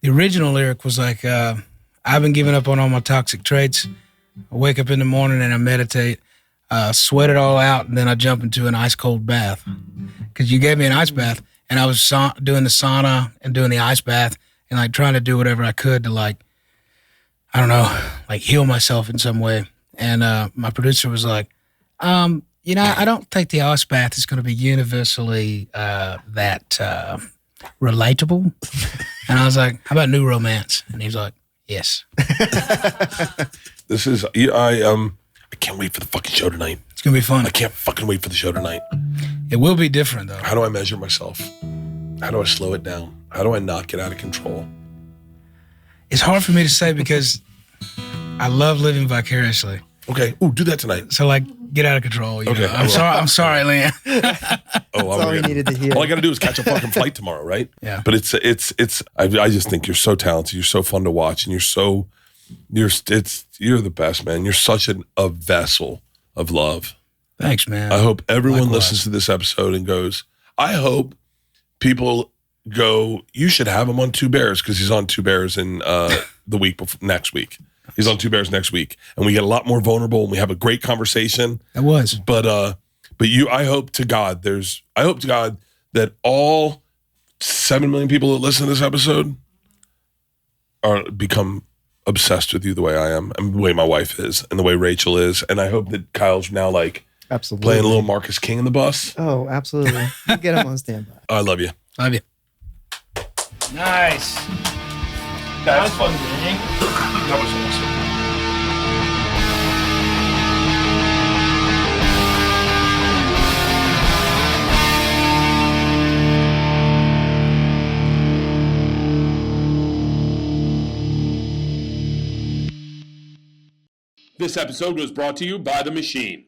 the original lyric was like, I've been giving up on all my toxic traits. I wake up in the morning and I meditate, sweat it all out, and then I jump into an ice cold bath. Because you gave me an ice bath, and I was doing the sauna and doing the ice bath and like trying to do whatever I could to like, I don't know, like heal myself in some way. And my producer was like, you know, I don't think the ice bath is going to be universally that relatable. And I was like, how about new romance? And he was like, yes. this is I can't wait for the fucking show tonight. It's going to be fun. I can't fucking wait for the show tonight. It will be different, though. How do I measure myself? How do I slow it down? How do I not get out of control? It's hard for me to say because I love living vicariously. Okay. Ooh, do that tonight. So, like, get out of control. You Okay, know? I'm sorry, Leanne. That's all we needed to hear. All I got to do is catch a fucking flight tomorrow, right? Yeah. But I just think you're so talented. You're so fun to watch, and you're the best, man. You're such a vessel of love. Thanks, man. I hope everyone Likewise. listens to this episode and goes, I hope people go, you should have him on Two Bears because he's on Two Bears in the week before, next week. He's on Two Bears next week. And we get a lot more vulnerable and we have a great conversation. It was. But I hope to God that all 7 million people that listen to this episode become obsessed with you the way I am and the way my wife is and the way Rachel is. And I hope that Kyle's now like Absolutely. playing a little Marcus King in the bus. Oh, absolutely. We'll get him on standby. I love you. Love you. Nice. That was fun, man. That was awesome. This episode was brought to you by The Machine.